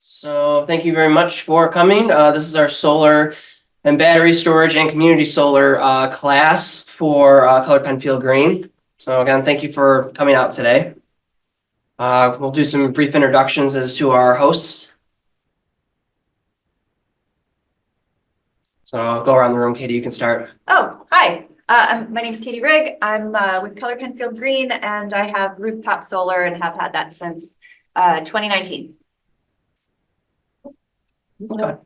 So thank you very much for coming. This is our solar and battery storage and community solar class for Color Penfield Green. So again, thank you for coming out today. We'll do some brief introductions as to our hosts. So I'll go around the room. Katie, you can start. Oh, hi. My name's Katie Rygg. I'm with Color Penfield Green, and I have rooftop solar and have had that since 2019. Okay.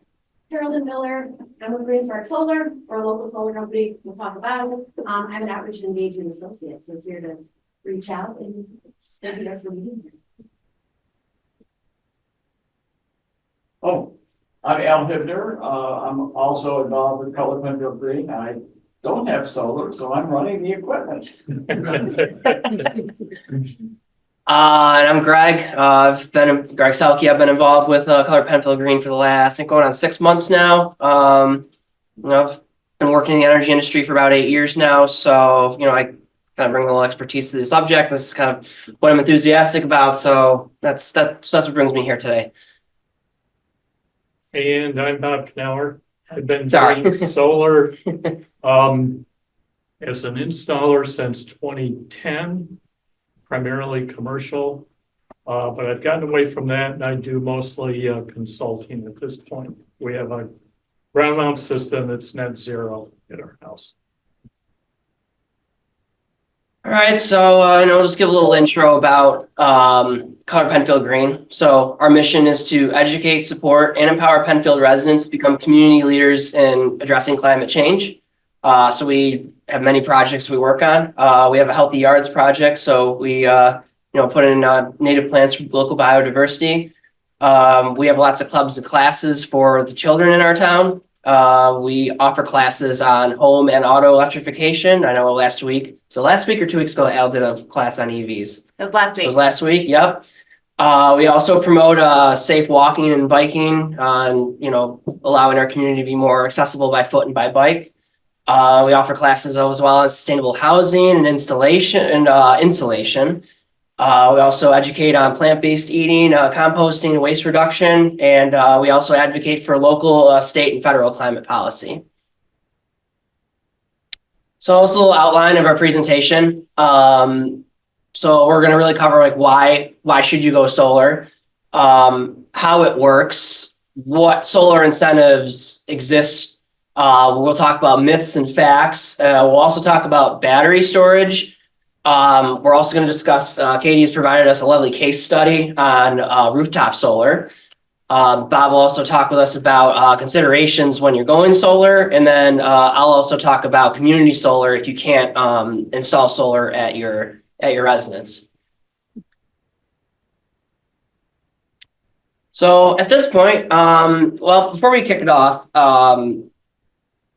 Carolyn Miller, I'm with GreenSpark Solar, or a local solar company we'll talk about. I'm an outreach and engagement associate, so here to reach out and thank you guys for being here. Oh, I'm Al Hibner. I'm also involved with Color Penfield Green. I don't have solar, so I'm running the equipment. And I'm Greg. I've been Greg Selke. I've been involved with Color Penfield Green for the last, I think, going on 6 months now. I've been working in the energy industry for about 8 years now, so I kind of bring a little expertise to the subject. This is kind of what I'm enthusiastic about, so that's what brings me here today. And I'm Bob Kanauer. I've been doing solar as an installer since 2010, primarily commercial, but I've gotten away from that and I do mostly consulting at this point. We have a ground mount system that's net zero at our house. All right, so I'll just give a little intro about Color Penfield Green. So our mission is to educate, support, and empower Penfield residents to become community leaders in addressing climate change. So we have many projects we work on. We have a Healthy Yards project, so we put in native plants for local biodiversity. We have lots of clubs and classes for the children in our town. We offer classes on home and auto electrification. I know last week or 2 weeks ago, Al did a class on EVs. It was last week. It was last week, yep. We also promote safe walking and biking on, allowing our community to be more accessible by foot and by bike. We offer classes as well on sustainable housing and installation and insulation. We also educate on plant-based eating, composting, and waste reduction, and we also advocate for local, state, and federal climate policy. So also a little outline of our presentation. So we're going to really cover why should you go solar, how it works, what solar incentives exist. We'll talk about myths and facts. We'll also talk about battery storage. We're also going to discuss, Katie has provided us a lovely case study on rooftop solar. Bob will also talk with us about considerations when you're going solar. And then I'll also talk about community solar if you can't install solar at your residence. So at this point, before we kick it off,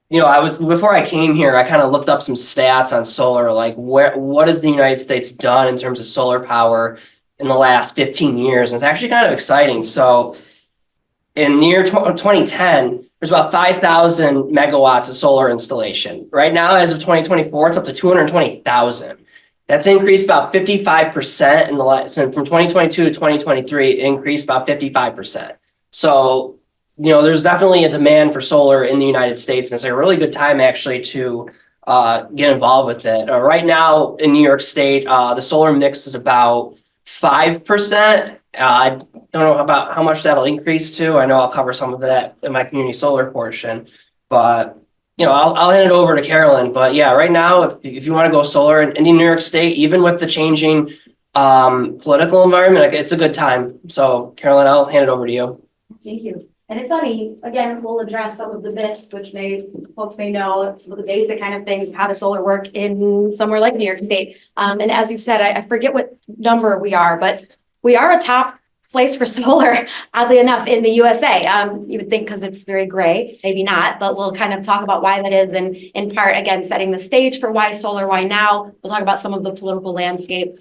before I came here, I kind of looked up some stats on solar, what has the United States done in terms of solar power in the last 15 years? And it's actually kind of exciting. So in the year 2010, there's about 5,000 megawatts of solar installation. Right now, as of 2024, it's up to 220,000. That's increased about 55% in the last, from 2022 to 2023, it increased about 55%. So there's definitely a demand for solar in the United States, and it's a really good time actually to get involved with it. Right now in New York State, the solar mix is about 5%. I don't know about how much that'll increase to. I know I'll cover some of that in my community solar portion, but I'll hand it over to Carolyn. But yeah, right now, if you want to go solar in New York State, even with the changing political environment, it's a good time. So Carolyn, I'll hand it over to you. Thank you. And it's funny, again, we'll address some of the myths, which folks may know, some of the basic kind of things of how does solar work in somewhere like New York State. And as you've said, I forget what number we are, but we are a top place for solar, oddly enough, in the USA. You would think because it's very gray, maybe not, but we'll kind of talk about why that is, and in part, again, setting the stage for why solar, why now. We'll talk about some of the political landscape,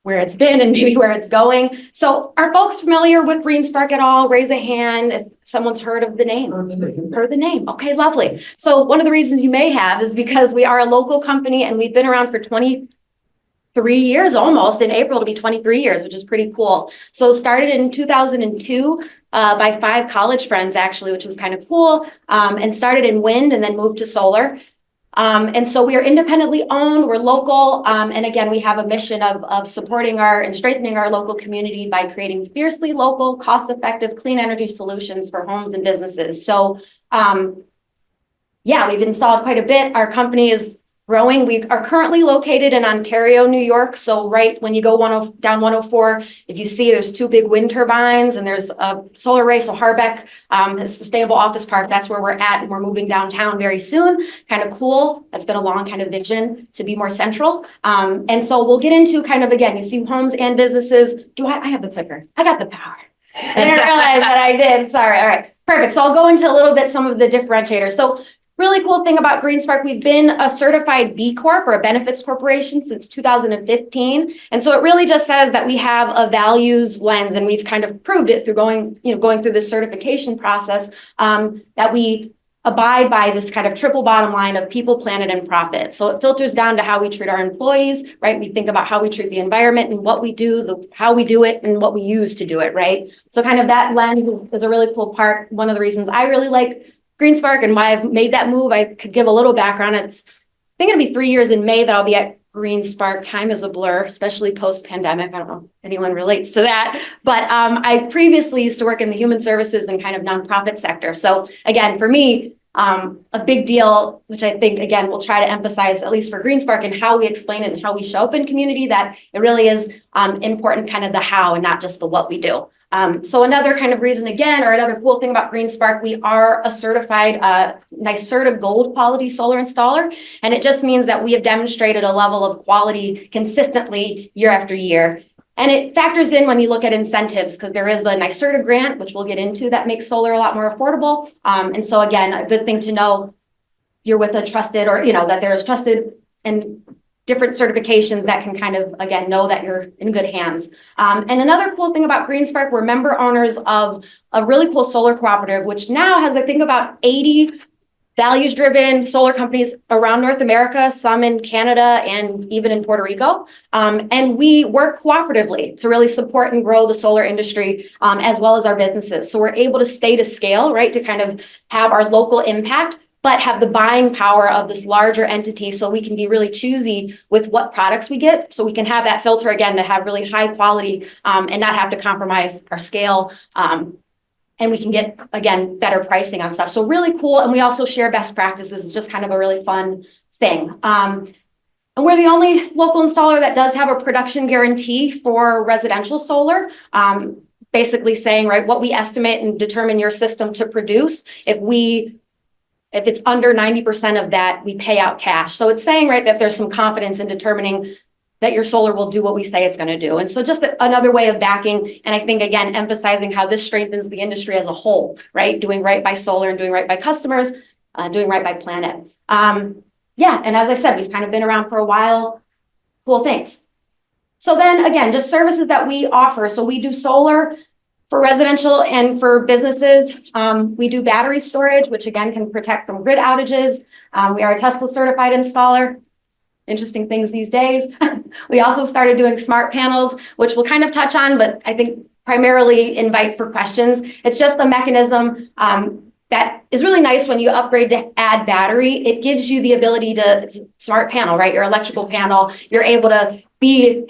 where it's been and maybe where it's going. So are folks familiar with GreenSpark at all? Raise a hand if someone's heard of the name. Heard the name. Okay, lovely. So one of the reasons you may have is because we are a local company and we've been around for 20 3 years almost. In April, it'll be 23 years, which is pretty cool. So started in 2002 by 5 college friends, actually, which was kind of cool, and started in wind and then moved to solar. And so we are independently owned, we're local, and again, we have a mission of supporting and strengthening our local community by creating fiercely local, cost-effective, clean energy solutions for homes and businesses. So, yeah, we've installed quite a bit. Our company is growing. We are currently located in Ontario, New York. So right when you go down 104, if you see there's 2 big wind turbines and there's a Solarize, so Rygg, a sustainable office park, that's where we're at. And we're moving downtown very soon. Kind of cool. That's been a long kind of vision to be more central. And so we'll get into kind of, again, you see homes and businesses. I have the clicker. I got the power. I didn't realize that I did. Sorry. All right. Perfect. So I'll go into a little bit some of the differentiators. So really cool thing about GreenSpark, we've been a certified B Corp or a benefits corporation since 2015. And so it really just says that we have a values lens, and we've kind of proved it through going through this certification process, that we abide by this kind of triple bottom line of people, planet, and profit. So it filters down to how we treat our employees, right? We think about how we treat the environment and what we do, how we do it, and what we use to do it, right? So kind of that lens is a really cool part. One of the reasons I really like GreenSpark and why I've made that move, I could give a little background. I think it'll be 3 years in May that I'll be at GreenSpark. Time is a blur, especially post-pandemic. I don't know if anyone relates to that, but I previously used to work in the human services and kind of nonprofit sector. So again, for me, a big deal, which I think, again, we'll try to emphasize, at least for GreenSpark, and how we explain it and how we show up in community, that it really is important, kind of the how and not just the what we do. So another kind of reason, again, or another cool thing about GreenSpark, we are a certified NYSERDA Gold quality solar installer. And it just means that we have demonstrated a level of quality consistently year after year. And it factors in when you look at incentives, because there is a NYSERDA grant, which we'll get into, that makes solar a lot more affordable. And so again, a good thing to know, you're with a trusted, or that there is trusted and different certifications that can kind of, again, know that you're in good hands. And another cool thing about GreenSpark, we're member owners of a really cool solar cooperative, which now has, I think, about 80 values-driven solar companies around North America, some in Canada and even in Puerto Rico. And we work cooperatively to really support and grow the solar industry, as well as our businesses. So we're able to stay to scale, right, to kind of have our local impact, but have the buying power of this larger entity, so we can be really choosy with what products we get. So we can have that filter, again, to have really high quality, and not have to compromise our scale. And we can get, again, better pricing on stuff. So really cool. And we also share best practices. It's just kind of a really fun thing. And we're the only local installer that does have a production guarantee for residential solar. Basically saying, right, what we estimate and determine your system to produce, if it's under 90% of that, we pay out cash. So it's saying, right, that there's some confidence in determining that your solar will do what we say it's going to do. And so just another way of backing, and I think, again, emphasizing how this strengthens the industry as a whole, right? Doing right by solar and doing right by customers, doing right by planet. Yeah, and as I said, we've kind of been around for a while. Cool things. So then, again, just services that we offer. So we do solar for residential and for businesses. We do battery storage, which again can protect from grid outages. We are a Tesla certified installer. Interesting things these days. We also started doing smart panels, which we'll kind of touch on, but I think primarily invite for questions. It's just a mechanism that is really nice when you upgrade to add battery. It gives you the ability to, it's a smart panel, right? Your electrical panel, you're able to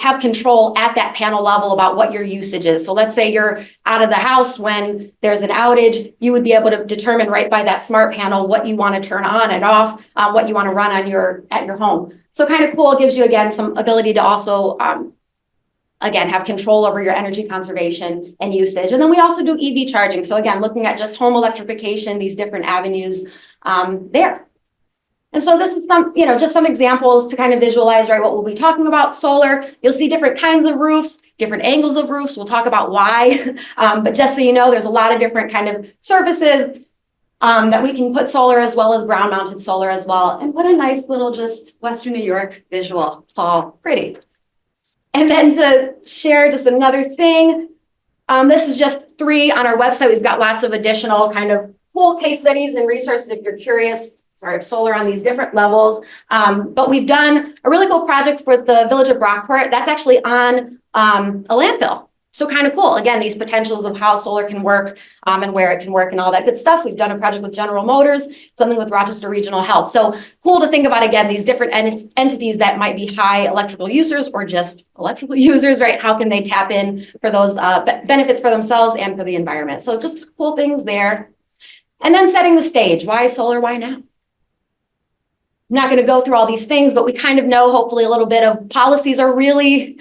have control at that panel level about what your usage is. So let's say you're out of the house when there's an outage, you would be able to determine right by that smart panel what you want to turn on and off, what you want to run on at your home. So kind of cool. It gives you, again, some ability to also, again, have control over your energy conservation and usage. And then we also do EV charging. So again, looking at just home electrification, these different avenues there. And so this is some, just some examples to kind of visualize, right, what we'll be talking about. Solar, you'll see different kinds of roofs, different angles of roofs. We'll talk about why, but just so you know, there's a lot of different kind of surfaces that we can put solar, as well as ground mounted solar as well. And what a nice little just Western New York visual, fall, pretty. And then to share just another thing, this is just 3 on our website. We've got lots of additional kind of cool case studies and resources if you're curious solar on these different levels. But we've done a really cool project for the village of Brockport that's actually on a landfill. So kind of cool. Again, these potentials of how solar can work and where it can work and all that good stuff. We've done a project with General Motors, something with Rochester Regional Health. So cool to think about, again, these different entities that might be high electrical users or just electrical users, right? How can they tap in for those benefits for themselves and for the environment? So just cool things there. And then setting the stage. Why solar? Why now? I'm not going to go through all these things, but we kind of know, hopefully, a little bit of policies are really,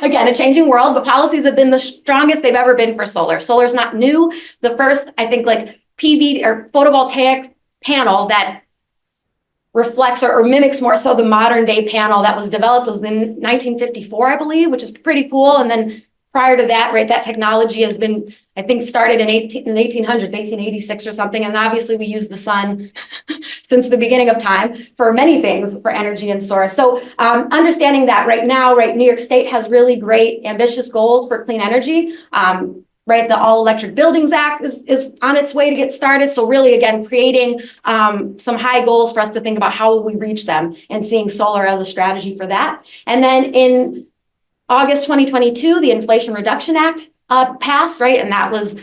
again, a changing world, but policies have been the strongest they've ever been for solar. Solar is not new. The first, I think, like PV or photovoltaic panel that reflects or mimics more so the modern day panel that was developed was in 1954, I believe, which is pretty cool. And then prior to that, right, that technology has been, I think, started in 1800s, 1886 or something. And obviously we use the sun since the beginning of time for many things for energy and source. So understanding that right now, right, New York State has really great, ambitious goals for clean energy. Right, the All Electric Buildings Act is on its way to get started. So really, again, creating some high goals for us to think about how will we reach them and seeing solar as a strategy for that. And then in August 2022, the Inflation Reduction Act passed, right? And that was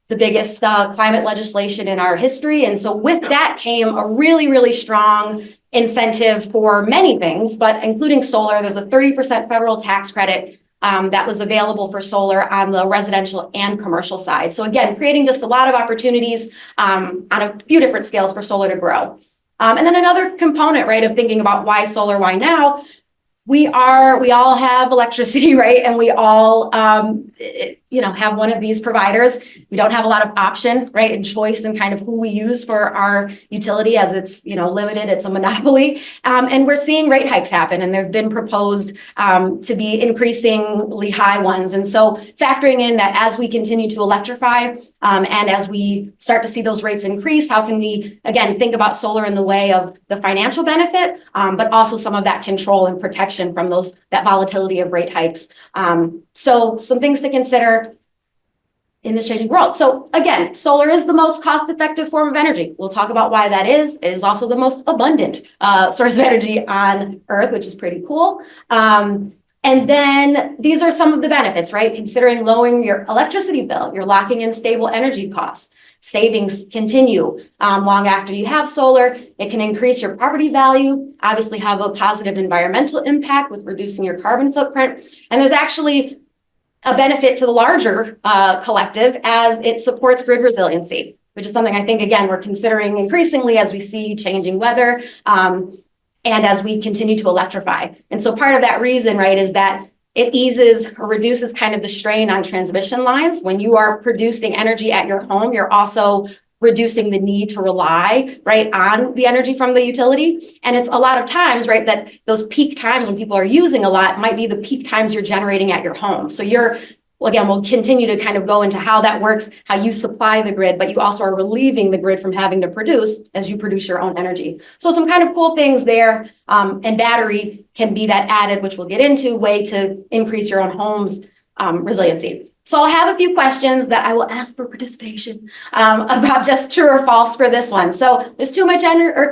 the biggest climate legislation in our history. And so with that came a really, really strong incentive for many things, but including solar. There's a 30% federal tax credit that was available for solar on the residential and commercial side. So again, creating just a lot of opportunities on a few different scales for solar to grow. And then another component, right, of thinking about why solar, why now, we all have electricity, right? And we all, have one of these providers. We don't have a lot of option, right, and choice and kind of who we use for our utility as it's, limited. It's a monopoly. And we're seeing rate hikes happen, and they've been proposed to be increasingly high ones. And so factoring in that as we continue to electrify and as we start to see those rates increase, how can we, again, think about solar in the way of the financial benefit, but also some of that control and protection from that volatility of rate hikes. So some things to consider in this changing world. So again, solar is the most cost-effective form of energy. We'll talk about why that is. It is also the most abundant source of energy on Earth, which is pretty cool. And then these are some of the benefits, right? Considering lowering your electricity bill, you're locking in stable energy costs. Savings continue long after you have solar. It can increase your property value, obviously have a positive environmental impact with reducing your carbon footprint. And there's actually a benefit to the larger collective as it supports grid resiliency, which is something I think, again, we're considering increasingly as we see changing weather and as we continue to electrify. And so part of that reason, right, is that it eases or reduces kind of the strain on transmission lines. When you are producing energy at your home, you're also reducing the need to rely, right, on the energy from the utility. And it's a lot of times, right, that those peak times when people are using a lot might be the peak times you're generating at your home. So we'll continue to kind of go into how that works, how you supply the grid, but you also are relieving the grid from having to produce as you produce your own energy. So some kind of cool things there. And battery can be that added, which we'll get into, way to increase your own home's resiliency. So I'll have a few questions that I will ask for participation about just true or false for this one. So there's too much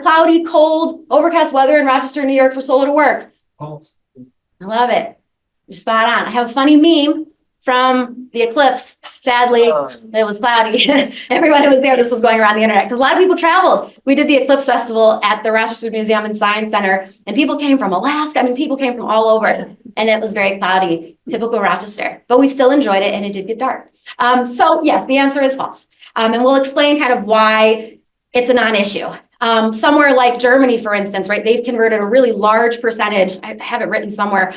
cloudy, cold, overcast weather in Rochester, New York for solar to work. False. I love it. You're spot on. I have a funny meme from the eclipse. Sadly, it was cloudy. Everyone who was there, this was going around the internet because a lot of people traveled. We did the Eclipse Festival at the Rochester Museum and Science Center, and people came from Alaska. I mean, people came from all over, and it was very cloudy, typical Rochester. But we still enjoyed it, and it did get dark. So yes, the answer is false. And we'll explain kind of why it's a non-issue. Somewhere like Germany, for instance, right, they've converted a really large percentage. I have it written somewhere.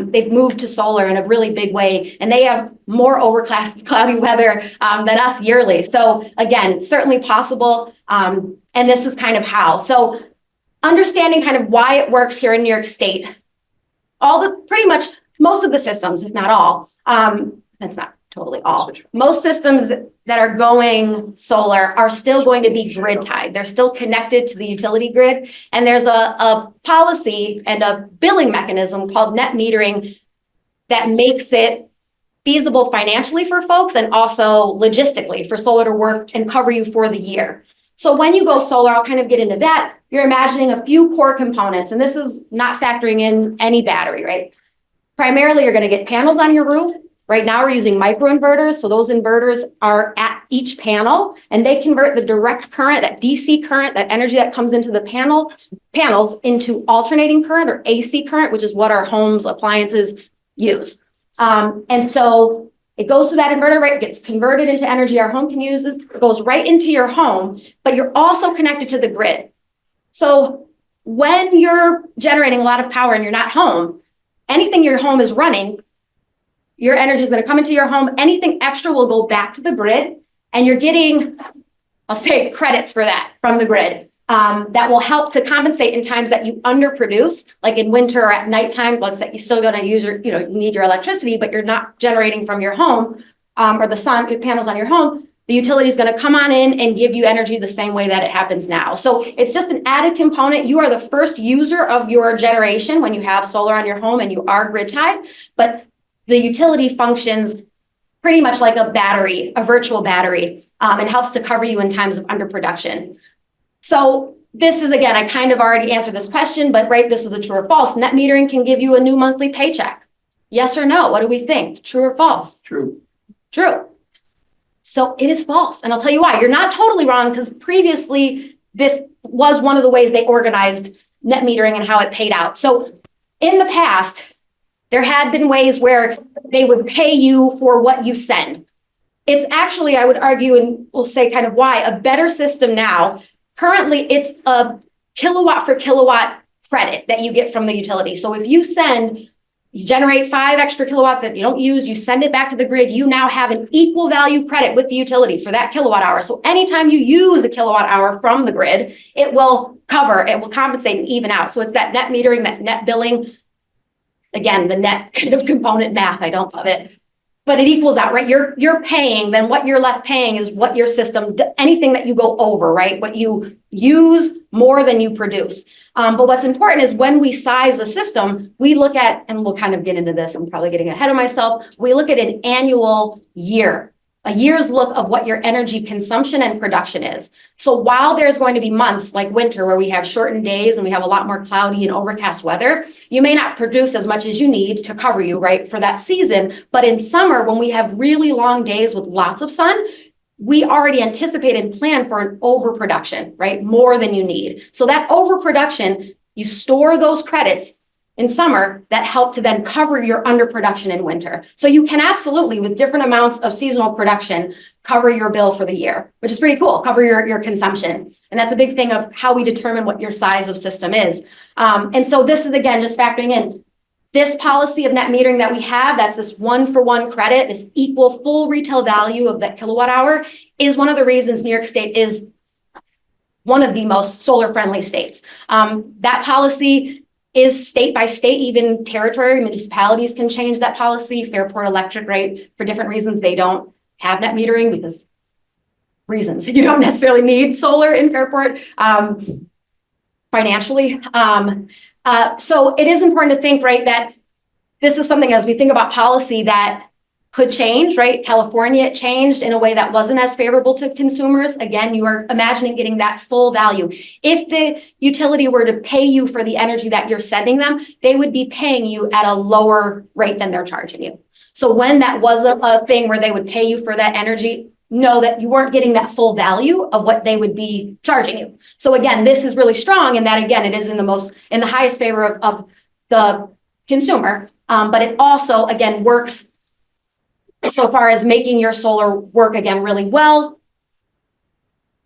They've moved to solar in a really big way, and they have more overcast cloudy weather than us yearly. So again, certainly possible. And this is kind of how. So understanding kind of why it works here in New York State, pretty much most of the systems, if not all, that's not totally all. Most systems that are going solar are still going to be grid tied. They're still connected to the utility grid. And there's a policy and a billing mechanism called net metering that makes it feasible financially for folks and also logistically for solar to work and cover you for the year. So when you go solar, I'll kind of get into that. You're imagining a few core components, and this is not factoring in any battery, right? Primarily, you're going to get panels on your roof. Right now, we're using microinverters. So those inverters are at each panel, and they convert the direct current, that DC current, that energy that comes into the panels into alternating current or AC current, which is what our homes, appliances use. And so it goes to that inverter, right? It gets converted into energy our home can use. This goes right into your home, but you're also connected to the grid. So when you're generating a lot of power and you're not home, anything your home is running, your energy is going to come into your home. Anything extra will go back to the grid, and you're getting, I'll say, credits for that from the grid. That will help to compensate in times that you underproduce, like in winter or at nighttime. Let's say you're still going to use your, you need your electricity, but you're not generating from your home or the sun, your panels on your home. The utility is going to come on in and give you energy the same way that it happens now. So it's just an added component. You are the first user of your generation when you have solar on your home and you are grid tied, but the utility functions pretty much like a battery, a virtual battery, and helps to cover you in times of underproduction. So this is, again, I kind of already answered this question, but right, this is a true or false. Net metering can give you a new monthly paycheck. Yes or no? What do we think? True or false? True. True. So it is false. And I'll tell you why. You're not totally wrong, because previously this was one of the ways they organized net metering and how it paid out. So in the past, there had been ways where they would pay you for what you send. It's actually, I would argue, and we'll say kind of why, a better system now. Currently, it's a kilowatt for kilowatt credit that you get from the utility. So if you generate 5 extra kilowatts that you don't use, you send it back to the grid, you now have an equal value credit with the utility for that kilowatt hour. So anytime you use a kilowatt hour from the grid, it will compensate and even out. So it's that net metering, that net billing. Again, the net kind of component math, I don't love it, but it equals out, right? You're paying, then what you're left paying is what your system, anything that you go over, right? What you use more than you produce. But what's important is when we size a system, we look at, and we'll kind of get into this, I'm probably getting ahead of myself. We look at an annual year, a year's look of what your energy consumption and production is. So while there's going to be months like winter where we have shortened days and we have a lot more cloudy and overcast weather, you may not produce as much as you need to cover you, right, for that season. But in summer, when we have really long days with lots of sun, we already anticipate and plan for an overproduction, right? More than you need. So that overproduction, you store those credits in summer that help to then cover your underproduction in winter. So you can absolutely, with different amounts of seasonal production, cover your bill for the year, which is pretty cool, cover your consumption. And that's a big thing of how we determine what your size of system is. And so this is, again, just factoring in this policy of net metering that we have, that's this 1-for-1 credit, this equal full retail value of that kilowatt hour, is one of the reasons New York State is one of the most solar friendly states. That policy is state by state, even territory, municipalities can change that policy. Fairport Electric, right? For different reasons, they don't have net metering because reasons. You don't necessarily need solar in Fairport financially. So it is important to think, right, that this is something as we think about policy that could change, right? California changed in a way that wasn't as favorable to consumers. Again, you are imagining getting that full value. If the utility were to pay you for the energy that you're sending them, they would be paying you at a lower rate than they're charging you. So when that was a thing where they would pay you for that energy, know that you weren't getting that full value of what they would be charging you. So again, this is really strong in that, again, it is in the highest favor of the consumer, but it also, again, works so far as making your solar work, again, really well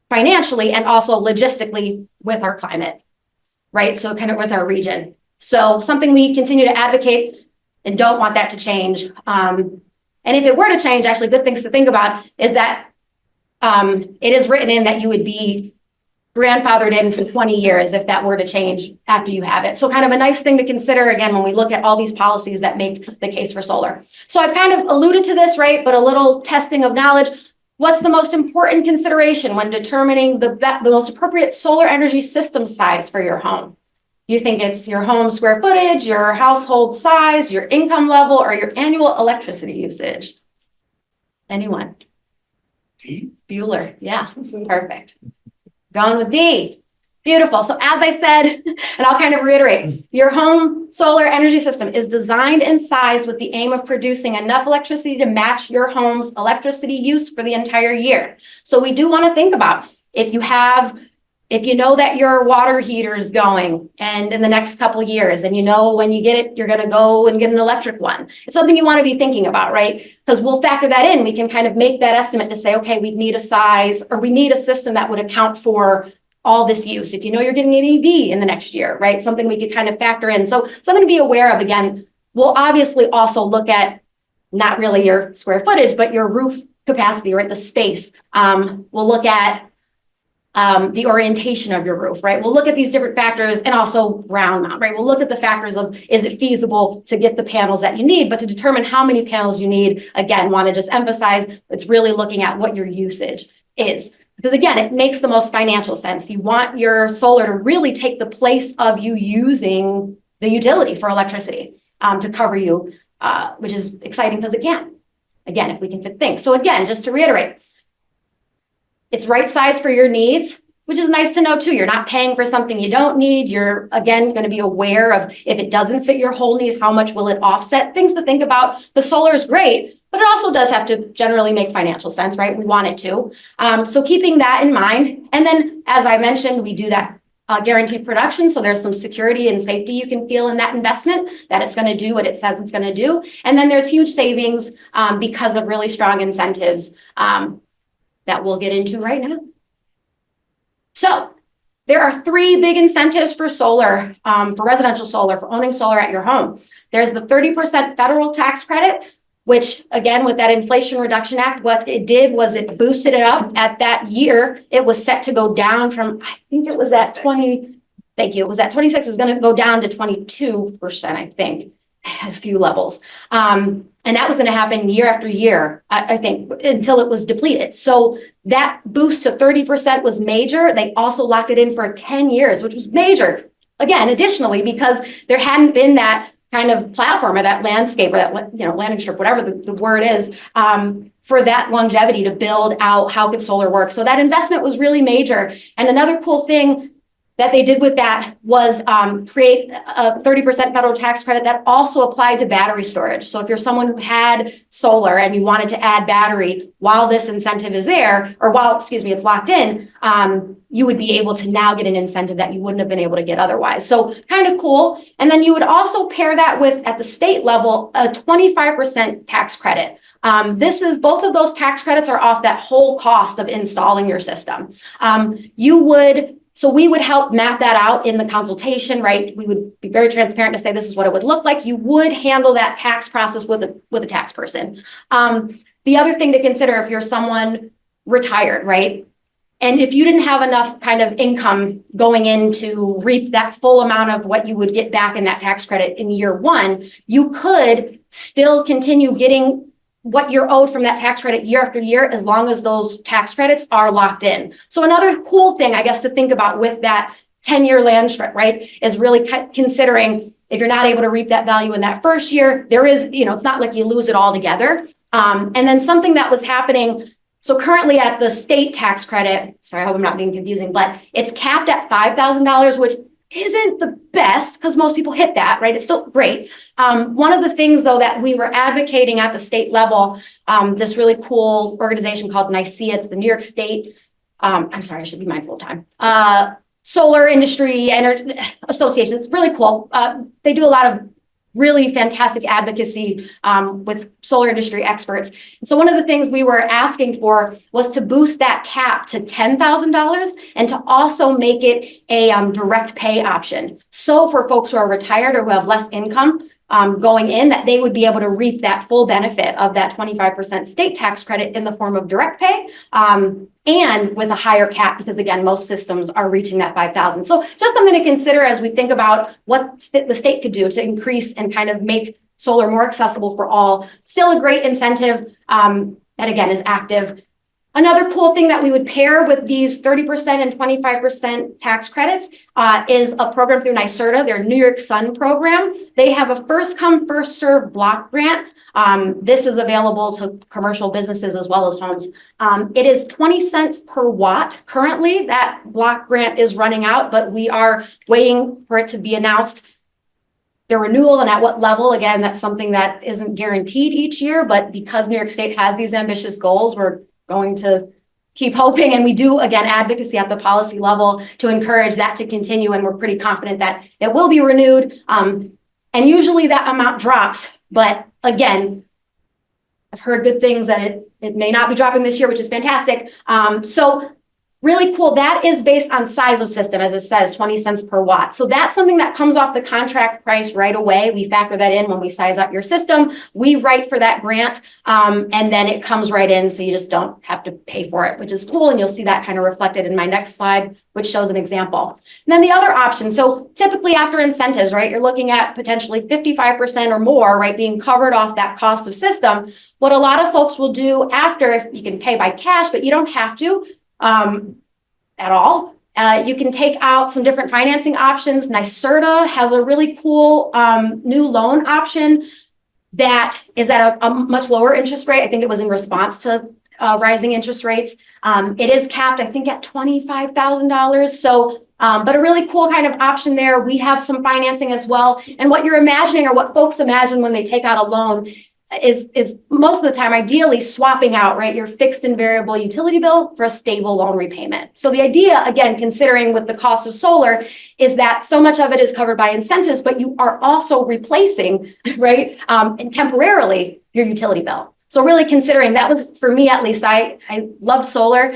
financially and also logistically with our climate, right? So kind of with our region. So something we continue to advocate and don't want that to change. And if it were to change, actually good things to think about is that it is written in that you would be grandfathered in for 20 years if that were to change after you have it. So kind of a nice thing to consider, again, when we look at all these policies that make the case for solar. So I've kind of alluded to this, right? But a little testing of knowledge. What's the most important consideration when determining the most appropriate solar energy system size for your home? You think it's your home square footage, your household size, your income level, or your annual electricity usage? Anyone? Bueller, yeah, perfect. Going with D. Beautiful. So as I said, and I'll kind of reiterate, your home solar energy system is designed and sized with the aim of producing enough electricity to match your home's electricity use for the entire year. So we do want to think about if you know that your water heater is going and in the next couple of years, and you know when you get it, you're going to go and get an electric one. It's something you want to be thinking about, right? Because we'll factor that in. We can kind of make that estimate to say, okay, we need a size or we need a system that would account for all this use. If you know you're getting an EV in the next year, right? Something we could kind of factor in. So something to be aware of. Again, we'll obviously also look at not really your square footage, but your roof capacity, right? The space. We'll look at the orientation of your roof, right? We'll look at these different factors and also ground mount, right? We'll look at the factors of, is it feasible to get the panels that you need, but to determine how many panels you need, again, want to just emphasize, it's really looking at what your usage is. Because again, it makes the most financial sense. You want your solar to really take the place of you using the utility for electricity to cover you, which is exciting because it can. Again, if we can fit things. So again, just to reiterate, it's right size for your needs, which is nice to know too. You're not paying for something you don't need. You're, again, going to be aware of if it doesn't fit your whole need, how much will it offset? Things to think about. The solar is great, but it also does have to generally make financial sense, right? We want it to. So keeping that in mind. And then, as I mentioned, we do that guaranteed production. So there's some security and safety you can feel in that investment, that it's going to do what it says it's going to do. And then there's huge savings because of really strong incentives that we'll get into right now. So there are 3 big incentives for solar, for residential solar, for owning solar at your home. There's the 30% federal tax credit, which again, with that Inflation Reduction Act, what it did was it boosted it up. At that year, it was set to go down from, I think it was at 20, thank you, it was at 26, it was going to go down to 22%, I think, at a few levels. And that was going to happen year after year, I think, until it was depleted. So that boost to 30% was major. They also locked it in for 10 years, which was major. Again, additionally, because there hadn't been that kind of platform or that landscape or that, landing strip, whatever the word is, for that longevity to build out how could solar work. So that investment was really major. And another cool thing that they did with that was create a 30% federal tax credit that also applied to battery storage. So if you're someone who had solar and you wanted to add battery while this incentive is there, or while, it's locked in, you would be able to now get an incentive that you wouldn't have been able to get otherwise. So kind of cool. And then you would also pair that with, at the state level, a 25% tax credit. Both of those tax credits are off that whole cost of installing your system. So we would help map that out in the consultation, right? We would be very transparent to say this is what it would look like. You would handle that tax process with a tax person. The other thing to consider if you're someone retired, right? And if you didn't have enough kind of income going in to reap that full amount of what you would get back in that tax credit in year 1, you could still continue getting what you're owed from that tax credit year after year, as long as those tax credits are locked in. So another cool thing, I guess, to think about with that 10-year land strip, right, is really considering if you're not able to reap that value in that first year, there is, it's not like you lose it all together. And then something that was happening, so currently at the state tax credit, sorry, I hope I'm not being confusing, but it's capped at $5,000, which isn't the best because most people hit that, right? It's still great. One of the things, though, that we were advocating at the state level, this really cool organization called NYSEA, it's the New York State, I'm sorry, I should be mindful of time, Solar Industry Association. It's really cool. They do a lot of really fantastic advocacy with solar industry experts. And so one of the things we were asking for was to boost that cap to $10,000 and to also make it a direct pay option. So for folks who are retired or who have less income going in, that they would be able to reap that full benefit of that 25% state tax credit in the form of direct pay and with a higher cap, because again, most systems are reaching that 5,000. So just something to consider as we think about what the state could do to increase and kind of make solar more accessible for all. Still a great incentive that again is active. Another cool thing that we would pair with these 30% and 25% tax credits is a program through NYSERDA, their New York Sun program. They have a first come, first serve block grant This is available to commercial businesses as well as homes. It is 20 cents per watt. Currently, that block grant is running out, but we are waiting for it to be announced. The renewal and at what level, again, that's something that isn't guaranteed each year, but because New York State has these ambitious goals, we're going to keep hoping. And we do, again, advocacy at the policy level to encourage that to continue. And we're pretty confident that it will be renewed. And usually that amount drops, but again, I've heard good things that it may not be dropping this year, which is fantastic. So really cool. That is based on size of system, as it says, 20 cents per watt. So that's something that comes off the contract price right away. We factor that in when we size up your system. We write for that grant, and then it comes right in, so you just don't have to pay for it, which is cool. And you'll see that kind of reflected in my next slide, which shows an example. And then the other option, so typically after incentives, right, you're looking at potentially 55% or more, right, being covered off that cost of system. What a lot of folks will do after, if you can pay by cash, but you don't have to, at all. You can take out some different financing options. NYSERDA has a really cool new loan option that is at a much lower interest rate. I think it was in response to rising interest rates. It is capped, I think, at $25,000. So, but a really cool kind of option there. We have some financing as well. And what you're imagining, or what folks imagine when they take out a loan, is most of the time ideally swapping out, right, your fixed and variable utility bill for a stable loan repayment. So the idea, again, considering with the cost of solar, is that so much of it is covered by incentives, but you are also replacing, right, and temporarily your utility bill. So really considering, that was, for me at least, I loved solar.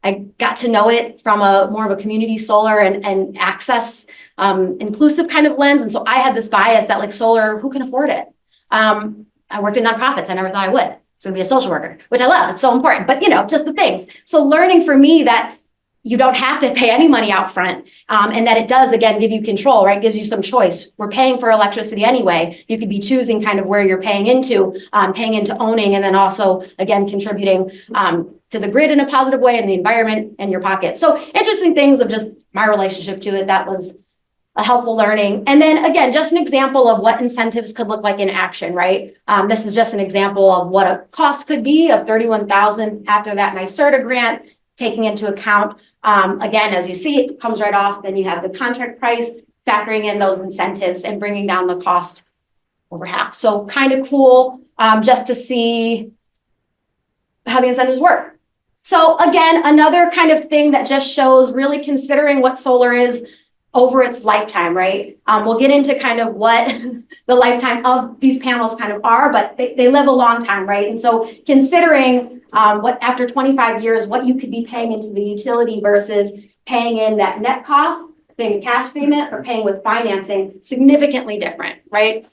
I got to know it from a more of a community solar and access inclusive kind of lens. And so I had this bias that, like, solar, who can afford it? I worked in nonprofits. I never thought I would. It's going to be a social worker, which I love. It's so important, but just the things. So learning for me that you don't have to pay any money out front, and that it does, again, give you control, right? Gives you some choice. We're paying for electricity anyway. You could be choosing kind of where you're paying into owning, and then also, again, contributing to the grid in a positive way, and the environment and your pocket. So interesting things of just my relationship to it. That was a helpful learning. And then again, just an example of what incentives could look like in action, right? This is just an example of what a cost could be of $31,000 after that NYSERDA grant, taking into account, again, as you see, it comes right off. Then you have the contract price, factoring in those incentives and bringing down the cost over half. So kind of cool just to see how the incentives work. So again, another kind of thing that just shows really considering what solar is over its lifetime, right? We'll get into kind of what the lifetime of these panels kind of are, but they live a long time, right? And so considering what after 25 years, what you could be paying into the utility versus paying in that net cost, paying a cash payment, or paying with financing, significantly different, right?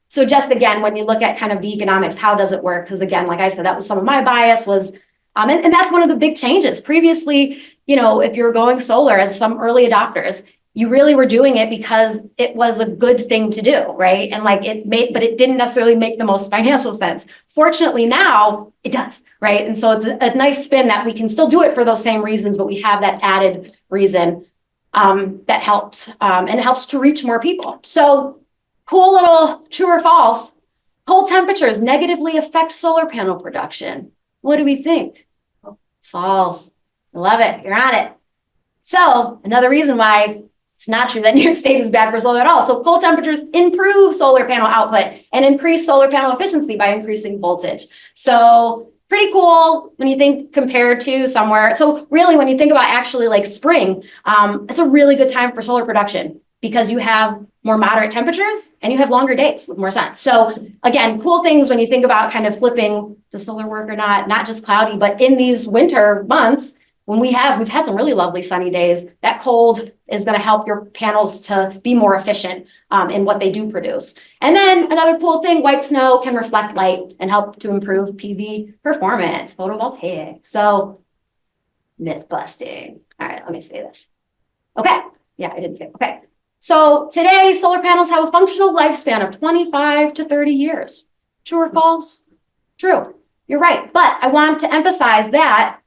So just again, when you look at kind of the economics, how does it work? Because again, like I said, that was some of my bias was, and that's one of the big changes. Previously, if you were going solar as some early adopters, you really were doing it because it was a good thing to do, right? And like but it didn't necessarily make the most financial sense. Fortunately, now it does, right? And so it's a nice spin that we can still do it for those same reasons, but we have that added reason that helps, and it helps to reach more people. So cool little true or false. Cold temperatures negatively affect solar panel production. What do we think? False. I love it. You're on it. So another reason why it's not true that New York State is bad for solar at all. So cold temperatures improve solar panel output and increase solar panel efficiency by increasing voltage. So pretty cool when you think compared to somewhere. So really, when you think about actually like spring, it's a really good time for solar production because you have more moderate temperatures and you have longer days with more sun. So again, cool things when you think about kind of flipping the solar work or not just cloudy, but in these winter months, when we've had some really lovely sunny days, that cold is going to help your panels to be more efficient in what they do produce. And then another cool thing, white snow can reflect light and help to improve PV performance, photovoltaic. So myth busting. All right, let me say this. Okay. Yeah, I didn't say it. Okay. So today, solar panels have a functional lifespan of 25 to 30 years. True or false? True. You're right. But I want to emphasize that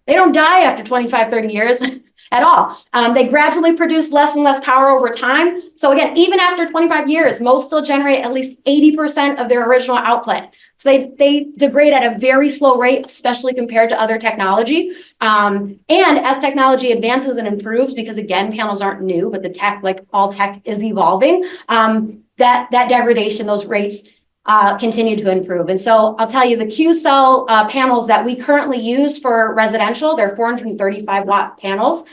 they don't die after 25, 30 years. at all. They gradually produce less and less power over time. So again, even after 25 years, most still generate at least 80% of their original output. So they degrade at a very slow rate, especially compared to other technology. And as technology advances and improves, because again, panels aren't new, but the tech, like all tech, is evolving, that degradation, those rates continue to improve. And so I'll tell you, the Q-cell panels that we currently use for residential, they're 435 watt panels.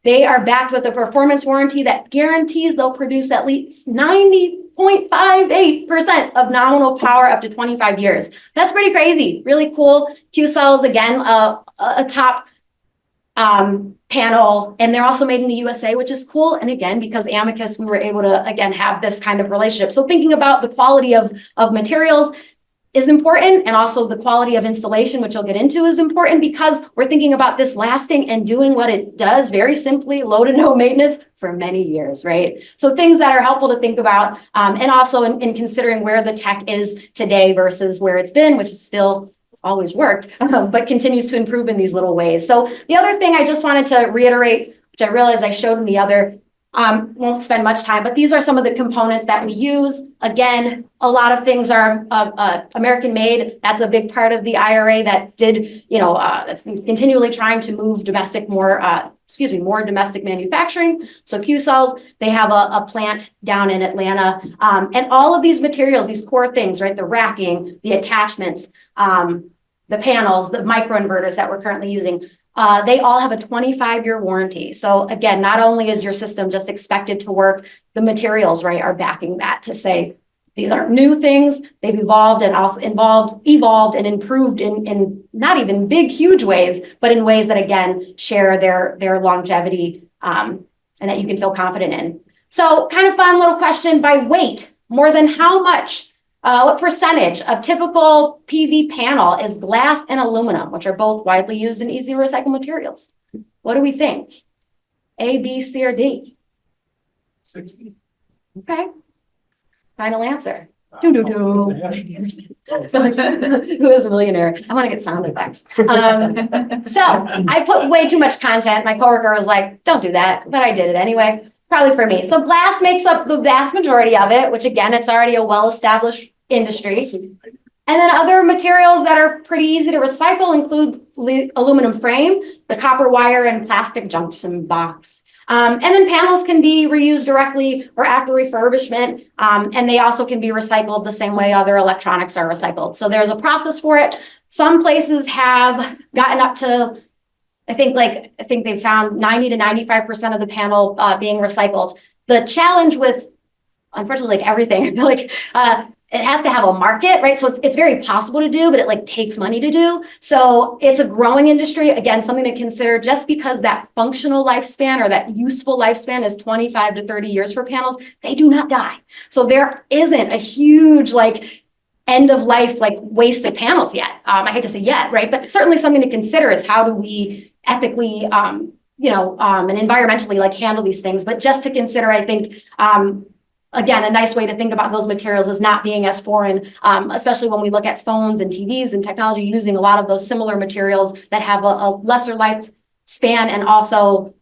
They are backed with a performance warranty that guarantees they'll produce at least 90.58% of nominal power up to 25 years. That's pretty crazy, really cool. Q-cells, again, a top panel, and they're also made in the USA, which is cool. And again, because Amicus, we were able to, again, have this kind of relationship. So thinking about the quality of materials is important, and also the quality of installation, which I'll get into, is important, because we're thinking about this lasting and doing what it does very simply, low to no maintenance for many years, right? So things that are helpful to think about, and also in considering where the tech is today versus where it's been, which is still always worked, but continues to improve in these little ways. So the other thing I just wanted to reiterate, which I realized I showed in the other, won't spend much time, but these are some of the components that we use. Again, a lot of things are American made. That's a big part of the IRA that did, that's continually trying to move more domestic manufacturing. So Q-cells, they have a plant down in Atlanta. And all of these materials, these core things, right? The racking, the attachments, the panels, the microinverters that we're currently using, they all have a 25-year warranty. So again, not only is your system just expected to work, the materials, right, are backing that to say these aren't new things. They've evolved and also evolved and improved in not even big, huge ways, but in ways that, again, share their longevity and that you can feel confident in. So kind of fun little question: by weight, more than how much? What percentage of typical PV panel is glass and aluminum, which are both widely used and easy to recycle materials? What do we think? A, B, C, or D? 60. Okay. Final answer. Who is a millionaire? I want to get sound effects. So I put way too much content. My coworker was like, don't do that, but I did it anyway. Probably for me. So glass makes up the vast majority of it, which again, it's already a well-established industry. And then other materials that are pretty easy to recycle include aluminum frame, the copper wire, and plastic junction box. And then panels can be reused directly or after refurbishment. And they also can be recycled the same way other electronics are recycled. So there's a process for it. Some places have gotten up to, I think they found 90 to 95% of the panel being recycled. The challenge with, unfortunately, like everything, I feel like it has to have a market, right? So it's very possible to do, but it takes money to do. So it's a growing industry. Again, something to consider. Just because that functional lifespan or that useful lifespan is 25 to 30 years for panels, they do not die. So there isn't a huge end of life waste of panels yet. I hate to say yet, right? But certainly something to consider is how do we ethically, and environmentally handle these things. But just to consider, I think, again, a nice way to think about those materials is not being as foreign, especially when we look at phones and TVs and technology using a lot of those similar materials that have a lesser lifespan and also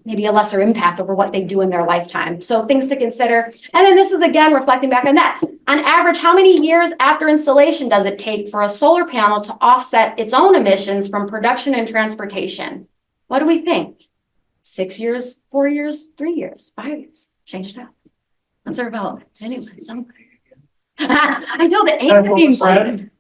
maybe a lesser impact over what they do in their lifetime. So things to consider. And then this is, again, reflecting back on that. On average, how many years after installation does it take for a solar panel to offset its own emissions from production and transportation? What do we think? 6 years, 4 years, 3 years, 5 years? Change it up. Let's our development. Anyway, I know the age thing.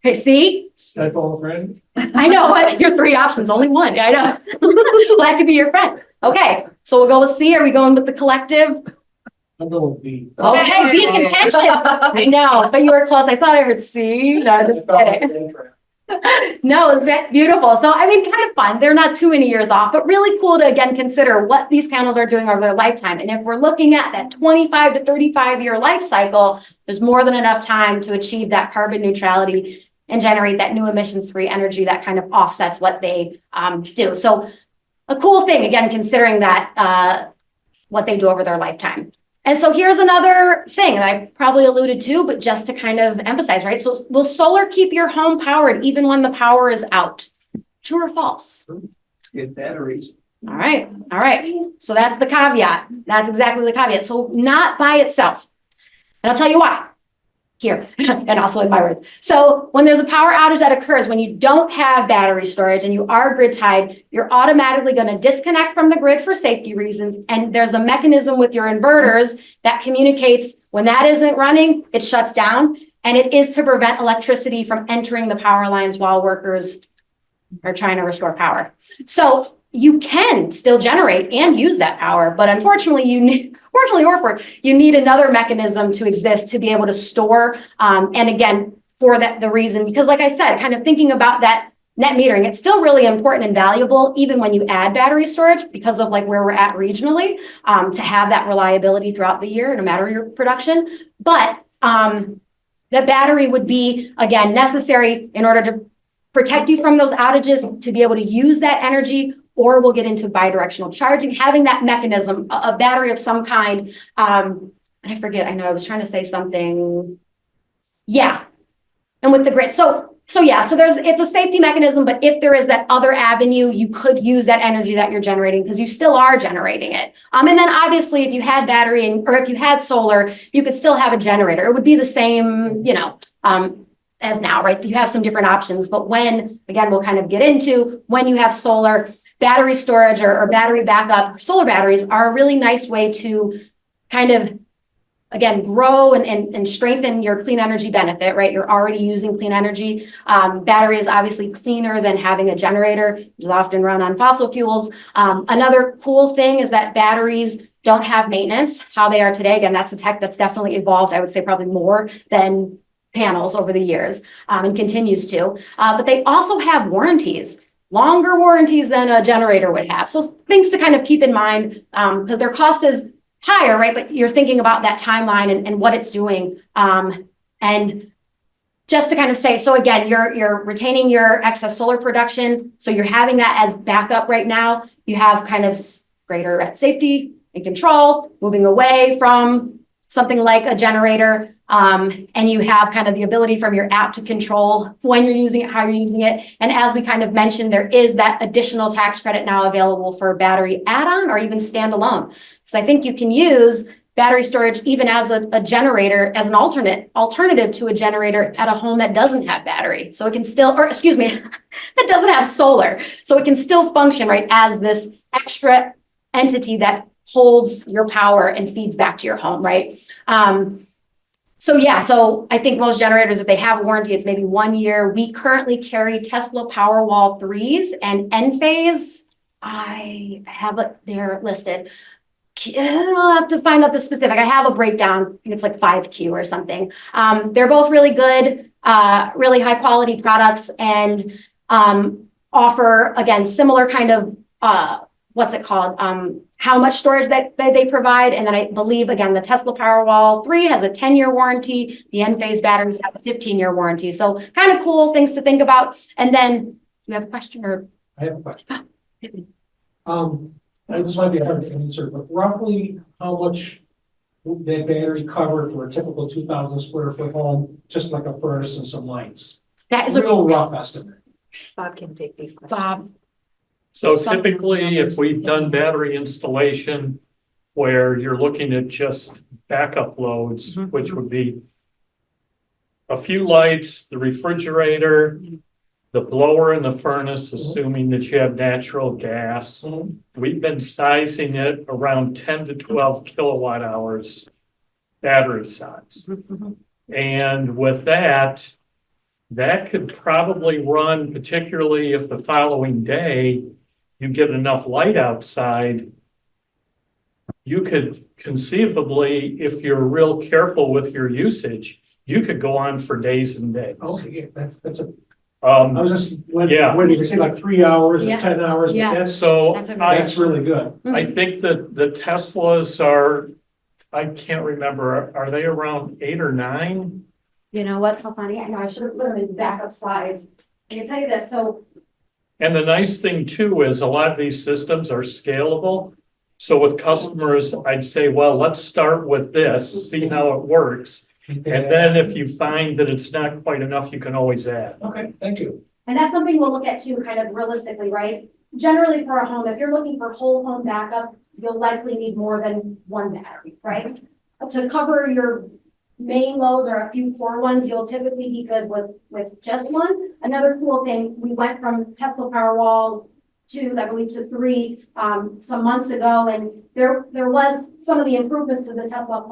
Okay, see? Friend. I know what your 3 options, only one. I know. Well, that could be your friend. Okay, so we'll go with C. Are we going with the collective? I'll go with B. Okay, B in contention. I know, but you were close. I thought I heard C. No, just kidding. No, that's beautiful. So, kind of fun. They're not too many years off, but really cool to, again, consider what these panels are doing over their lifetime. And if we're looking at that 25 to 35 year life cycle, there's more than enough time to achieve that carbon neutrality and generate that new emissions-free energy that kind of offsets what they do. So a cool thing, again, considering that what they do over their lifetime. And so here's another thing that I probably alluded to, but just to kind of emphasize, right? So will solar keep your home powered even when the power is out? True or false? Get batteries. All right, all right. So that's the caveat. That's exactly the caveat. So not by itself. And I'll tell you why. Here, and also in my words. So when there's a power outage that occurs, when you don't have battery storage and you are grid tied, you're automatically going to disconnect from the grid for safety reasons. And there's a mechanism with your inverters that communicates when that isn't running, it shuts down. And it is to prevent electricity from entering the power lines while workers are trying to restore power. So you can still generate and use that power, but unfortunately you need, fortunately or for, you need another mechanism to exist to be able to store. And again, for that, the reason, because like I said, kind of thinking about that net metering, it's still really important and valuable, even when you add battery storage, because of like where we're at regionally, to have that reliability throughout the year, no matter your production. But the battery would be, again, necessary in order to protect you from those outages, to be able to use that energy, or we'll get into bidirectional charging, having that mechanism, a battery of some kind. I forget, I know I was trying to say something. Yeah. And with the grid. So yeah, so it's a safety mechanism, but if there is that other avenue, you could use that energy that you're generating because you still are generating it. And then obviously if you had battery or if you had solar, you could still have a generator. It would be the same, as now, right? You have some different options, but when, again, we'll kind of get into when you have solar, battery storage or battery backup, solar batteries are a really nice way to kind of, again, grow and strengthen your clean energy benefit, right? You're already using clean energy. Battery is obviously cleaner than having a generator, which is often run on fossil fuels. Another cool thing is that batteries don't have maintenance, how they are today. Again, that's a tech that's definitely evolved, I would say probably more than panels over the years, and continues to. But they also have warranties. Longer warranties than a generator would have. So things to kind of keep in mind, because their cost is higher, right? But you're thinking about that timeline and what it's doing. And just to kind of say, so again, you're retaining your excess solar production. So you're having that as backup right now. You have kind of greater safety and control, moving away from something like a generator. And you have kind of the ability from your app to control when you're using it, how you're using it. And as we kind of mentioned, there is that additional tax credit now available for battery add-on or even standalone. So I think you can use battery storage even as a generator, as an alternative to a generator at a home that doesn't have battery. So it can still, or excuse me, that doesn't have solar. So it can still function, right, as this extra entity that holds your power and feeds back to your home, right? So yeah, so I think most generators, if they have a warranty, it's maybe 1 year. We currently carry Tesla Powerwall 3s and Enphase. I have it there listed. I'll have to find out the specific. I have a breakdown. I think it's like 5Q or something. They're both really good, really high quality products, and offer, again, similar kind of, what's it called? How much storage that they provide. And then I believe, again, the Tesla Powerwall 3 has a 10-year warranty. The Enphase batteries have a 15-year warranty. So kind of cool things to think about. And then you have a question or? I have a question. This might be hard to answer, but roughly how much would that battery cover for a typical 2,000 square foot home, just like a furnace and some lights? That is a real rough estimate. Bob can take these questions. Bob. So typically, if we've done battery installation where you're looking at just backup loads, which would be a few lights, the refrigerator, the blower in the furnace, assuming that you have natural gas. We've been sizing it around 10 to 12 kilowatt hours battery size. And with that could probably run, particularly if the following day you get enough light outside, you could conceivably, if you're real careful with your usage, you could go on for days and days. Okay, that's a. I was just when you say like 3 hours or 10 hours, Yeah. but that's really good. I think that the Teslas are, I can't remember, are they around 8 or 9? You know what's so funny? I know I should have put them in backup slides. I can tell you this. So, And the nice thing too is a lot of these systems are scalable. So with customers, I'd say, well, let's start with this, see how it works. And then if you find that it's not quite enough, you can always add. Okay, thank you. and that's something we'll look at too, kind of realistically, right? generally for a home, if you're looking for whole home backup, you'll likely need more than one battery, right? To cover your main loads or a few core ones, you'll typically be good with just one. Another cool thing, we went from Tesla Powerwall 2, I believe, to 3 some months ago, and there was some of the improvements to the Tesla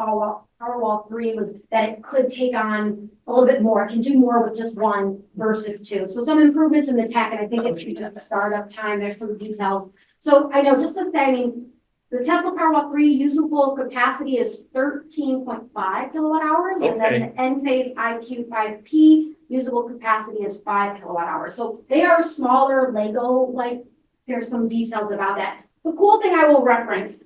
Powerwall 3 was that it could take on a little bit more, it can do more with just one versus 2. So some improvements in the tech, and I think it's the startup time, there's some details. So I know, just to say, I mean, the Tesla Powerwall 3 usable capacity is 13.5 kilowatt hours, and then the Enphase IQ5P usable capacity is 5 kilowatt hours. So they are smaller Lego, like there's some details about that. The cool thing I will reference,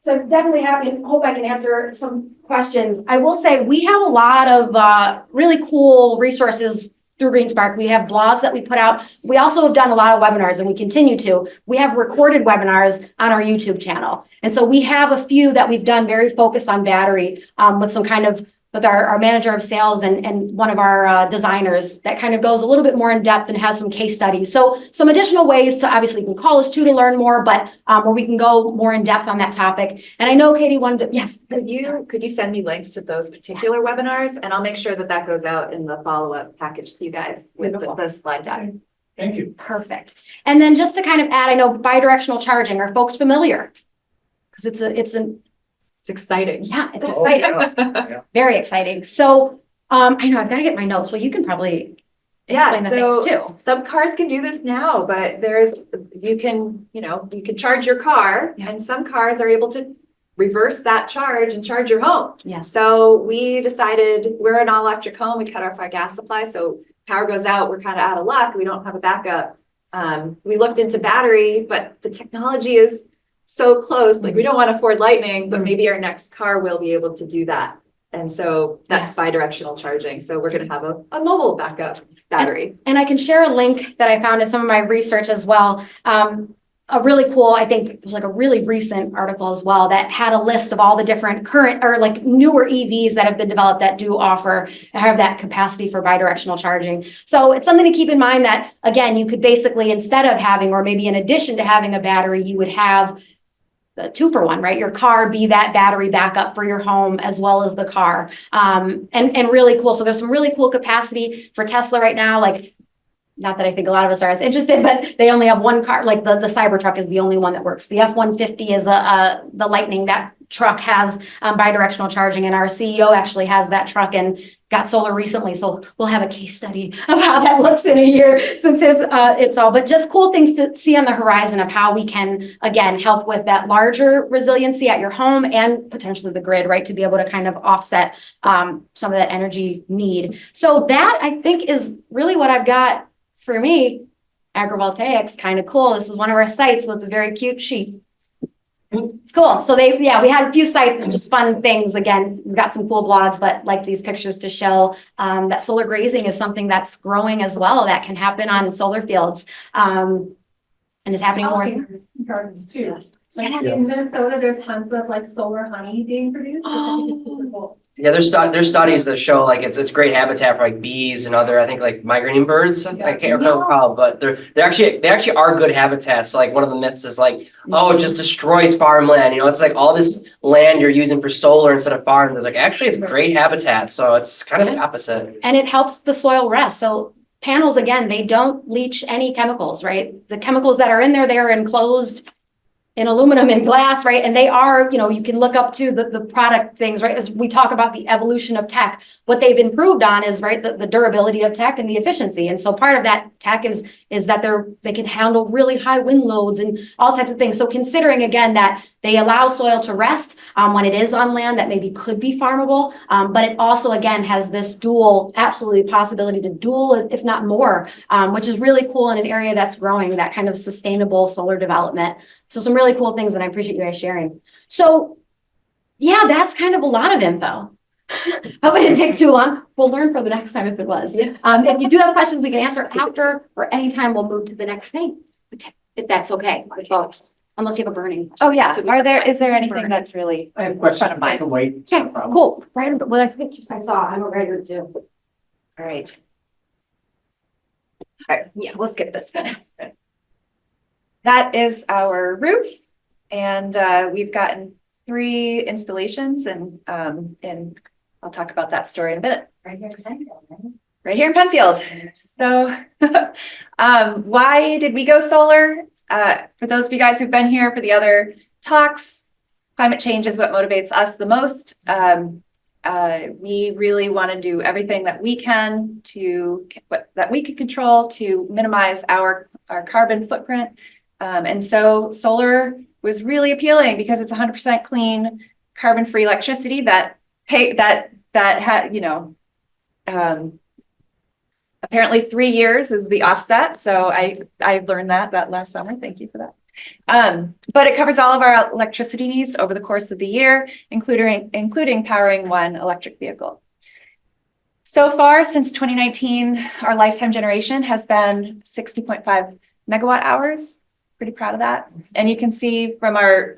so I'm definitely happy and hope I can answer some questions. I will say we have a lot of really cool resources through GreenSpark. We have blogs that we put out. We also have done a lot of webinars, and we continue to. We have recorded webinars on our YouTube channel. And so we have a few that we've done very focused on battery with some kind of, with our manager of sales and one of our designers that kind of goes a little bit more in depth and has some case studies. So some additional ways to, obviously you can call us too to learn more, but where we can go more in depth on that topic. And I know Katie wanted to, yes. Could you send me links to those particular webinars, and I'll make sure that that goes out in the follow-up package to you guys with the slide deck. Thank you. Perfect. And then just to kind of add, I know bidirectional charging, are folks familiar? Because it's exciting. Yeah, it's exciting. Very exciting. So I know I've got to get my notes. Well, you can probably explain the things too. Some cars can do this now, but you can charge your car, and some cars are able to reverse that charge and charge your home. Yes. So we decided we're an all electric home. We cut off our gas supply. So power goes out, we're kind of out of luck. We don't have a backup. We looked into battery, but the technology is so close. Like, we don't want to Ford Lightning, but maybe our next car will be able to do that. And so that's bidirectional charging. So we're going to have a mobile backup battery. And I can share a link that I found in some of my research as well. A really cool, I think it was like a really recent article as well that had a list of all the different current or like newer EVs that have been developed that do have that capacity for bidirectional charging. So it's something to keep in mind that, again, you could basically, instead of having, or maybe in addition to having a battery, you would have the 2-for-1, right? Your car be that battery backup for your home as well as the car. And really cool. So there's some really cool capacity for Tesla right now. Like, not that I think a lot of us are as interested, but they only have one car. Like the Cybertruck is the only one that works. The F-150 is the Lightning. That truck has bidirectional charging, and our CEO actually has that truck and got solar recently. So we'll have a case study of how that looks in a year, since it's all, but just cool things to see on the horizon of how we can, again, help with that larger resiliency at your home and potentially the grid, right? To be able to kind of offset some of that energy need. So that, I think, is really what I've got for me. Agrivoltaics, kind of cool. This is one of our sites with a very cute sheep. It's cool. So we had a few sites and just fun things. Again, we've got some cool blogs, but like these pictures to show that solar grazing is something that's growing as well, that can happen on solar fields. And is happening more. Gardens too. Yes. Like Yeah. in Minnesota, there's tons of like solar honey being produced. Which I think is super cool. Yeah, there's studies that show like it's great habitat for like bees and other, I think, like migrating birds. I can't recall, but they actually are good habitats. So, like, one of the myths is like, oh, it just destroys farmland. You know, it's like all this land you're using for solar instead of farm. There's like, actually, it's great habitat. So it's kind of the opposite. And it helps the soil rest. So panels, again, they don't leach any chemicals, right? The chemicals that are in there, they're enclosed in aluminum and glass, right? And they are, you can look up to the product things, right? As we talk about the evolution of tech, what they've improved on is, right, the durability of tech and the efficiency. And so part of that tech is that they can handle really high wind loads and all types of things. So considering, again, that they allow soil to rest when it is on land that maybe could be farmable, but it also, again, has this absolutely possibility to dual, if not more, which is really cool in an area that's growing, that kind of sustainable solar development. So some really cool things, and I appreciate you guys sharing. So yeah, that's kind of a lot of info. Hope it didn't take too long. We'll learn for the next time if it was. Yeah. If you do have questions, we can answer after, or anytime we'll move to the next thing, if that's okay with folks, unless you have a burning. Oh yeah. Is there anything anything that's really I have questions. Front of mind. I can wait. Okay, cool. Right, well, I think I saw, I'm a writer too. all right? All right, yeah, we'll skip this one. that is our roof. And we've gotten 3 installations and I'll talk about that story in a minute. Right here in Penfield, right? Right here in Penfield. So why did we go solar? For those of you guys who've been here for the other talks, climate change is what motivates us the most. We really want to do everything that we can that we can control to minimize our carbon footprint. And so solar was really appealing because it's 100% clean, carbon-free electricity that had, you know, apparently 3 years is the offset. So I learned that last summer. Thank you for that. But it covers all of our electricity needs over the course of the year, including powering 1 electric vehicle. So far, since 2019, our lifetime generation has been 60.5 megawatt hours. Pretty proud of that. And you can see from our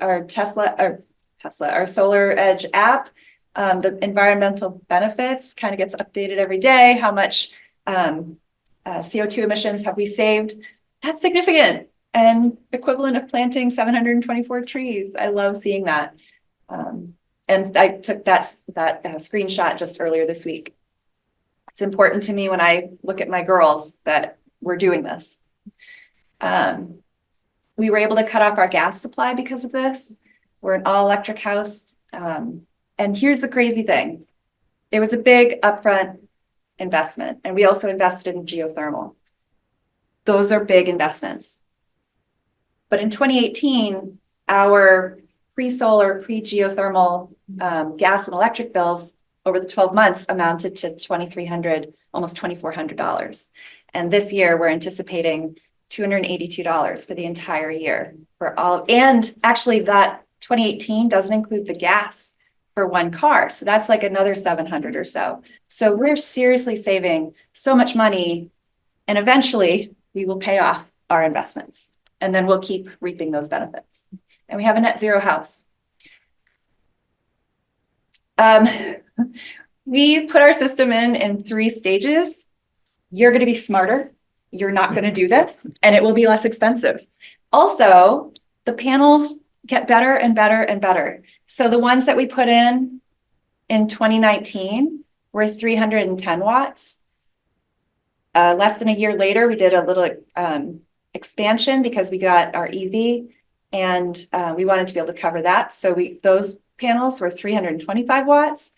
Solar Edge app, the environmental benefits kind of gets updated every day. How much CO2 emissions have we saved? That's significant and equivalent of planting 724 trees. I love seeing that. And I took that screenshot just earlier this week. It's important to me when I look at my girls that we're doing this. We were able to cut off our gas supply because of this. We're an all-electric house. And here's the crazy thing. It was a big upfront investment, and we also invested in geothermal. Those are big investments. But in 2018, our pre-solar, pre-geothermal gas and electric bills over the 12 months amounted to $2,300, almost $2,400. And this year we're anticipating $282 for the entire year for all. And actually that 2018 doesn't include the gas for 1 car. So that's like another 700 or so. So we're seriously saving so much money, and eventually we will pay off our investments, and then we'll keep reaping those benefits. And we have a net zero house. We put our system in 3 stages. You're going to be smarter. You're not going to do this, and it will be less expensive. Also, the panels get better and better and better. So the ones that we put in 2019 were 310 watts. Less than a year later, we did a little expansion because we got our EV, and we wanted to be able to cover that. So those panels were 325 watts.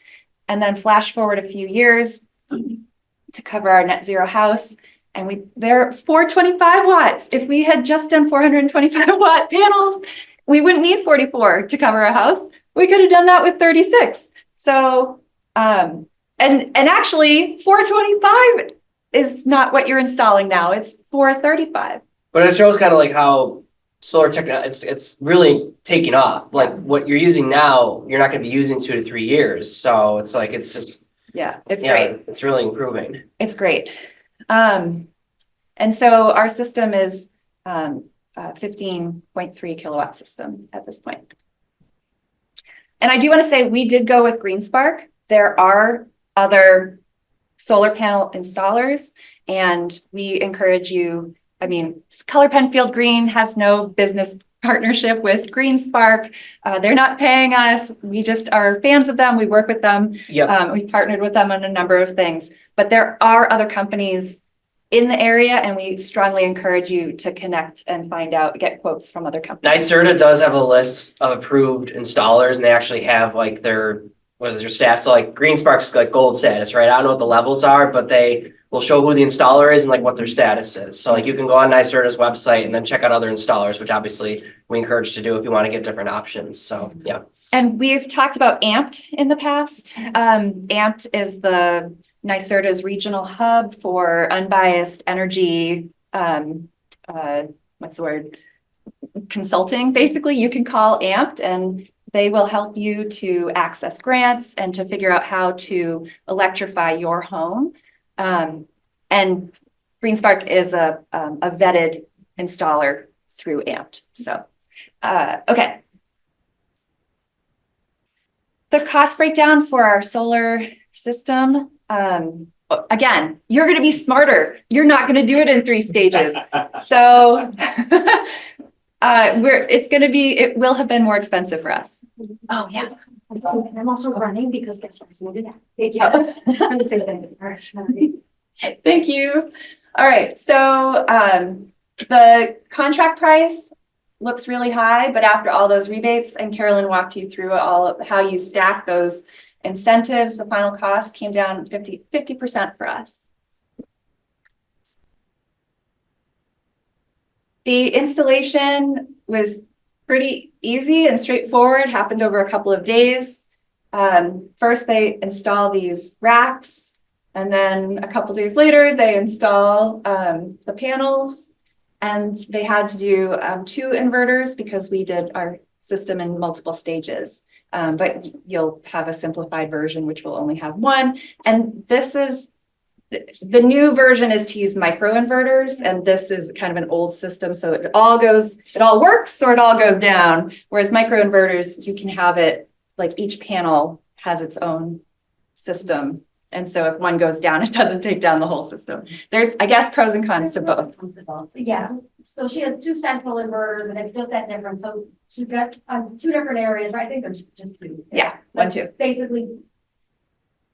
And then flash forward a few years to cover our net zero house, and they're 425 watts. If we had just done 425 watt panels, we wouldn't need 44 to cover a house. We could have done that with 36. So, and actually 425 is not what you're installing now. It's 435. But it shows kind of like how solar technology, it's really taking off. Like what you're using now, you're not going to be using 2 to 3 years. So it's like, it's just, yeah, it's great. It's really improving. It's great. And so our system is 15.3 kilowatt system at this point. And I do want to say we did go with GreenSpark. There are other solar panel installers, and we encourage you. I mean, Color Penfield Green has no business partnership with GreenSpark. They're not paying us. We just are fans of them. We work with them. Yep. We partnered with them on a number of things, but there are other companies in the area, and we strongly encourage you to connect and get quotes from other companies. NYSERDA does have a list of approved installers, and they actually have like their staff. So like GreenSpark's like gold status, right? I don't know what the levels are, but they will show who the installer is and like what their status is. So like you can go on NYSERDA's website and then check out other installers, which obviously we encourage to do if you want to get different options. So yeah. And we've talked about Amped in the past. Amped is the NYSERDA's regional hub for unbiased energy, consulting. Basically, you can call Amped and they will help you to access grants and to figure out how to electrify your home. And GreenSpark is a vetted installer through Amped. So, okay. The cost breakdown for our solar system, again, you're going to be smarter. You're not going to do it in 3 stages. So it will have been more expensive for us. Oh, yes. And I'm also running because guess what? I'm gonna do that. Thank you. I'm the same thing. All right. Thank you. All right, so the contract price looks really high, but after all those rebates, and Carolyn walked you through all of how you stack those incentives, the final cost came down 50% for us. The installation was pretty easy and straightforward, happened over a couple of days. First, they install these racks, and then a couple days later, they install the panels, and they had to do 2 inverters because we did our system in multiple stages. But you'll have a simplified version, which will only have 1. And this is the new version is to use microinverters, and this is kind of an old system. So it all works or it all goes down. Whereas microinverters, you can have it like each panel has its own system. And so if one goes down, it doesn't take down the whole system. There's, I guess, pros and cons to both. Yeah, so she has 2 central inverters and it's just that different. So she's got 2 different areas, right? I think there's just 2. Yeah, 1, 2. Basically,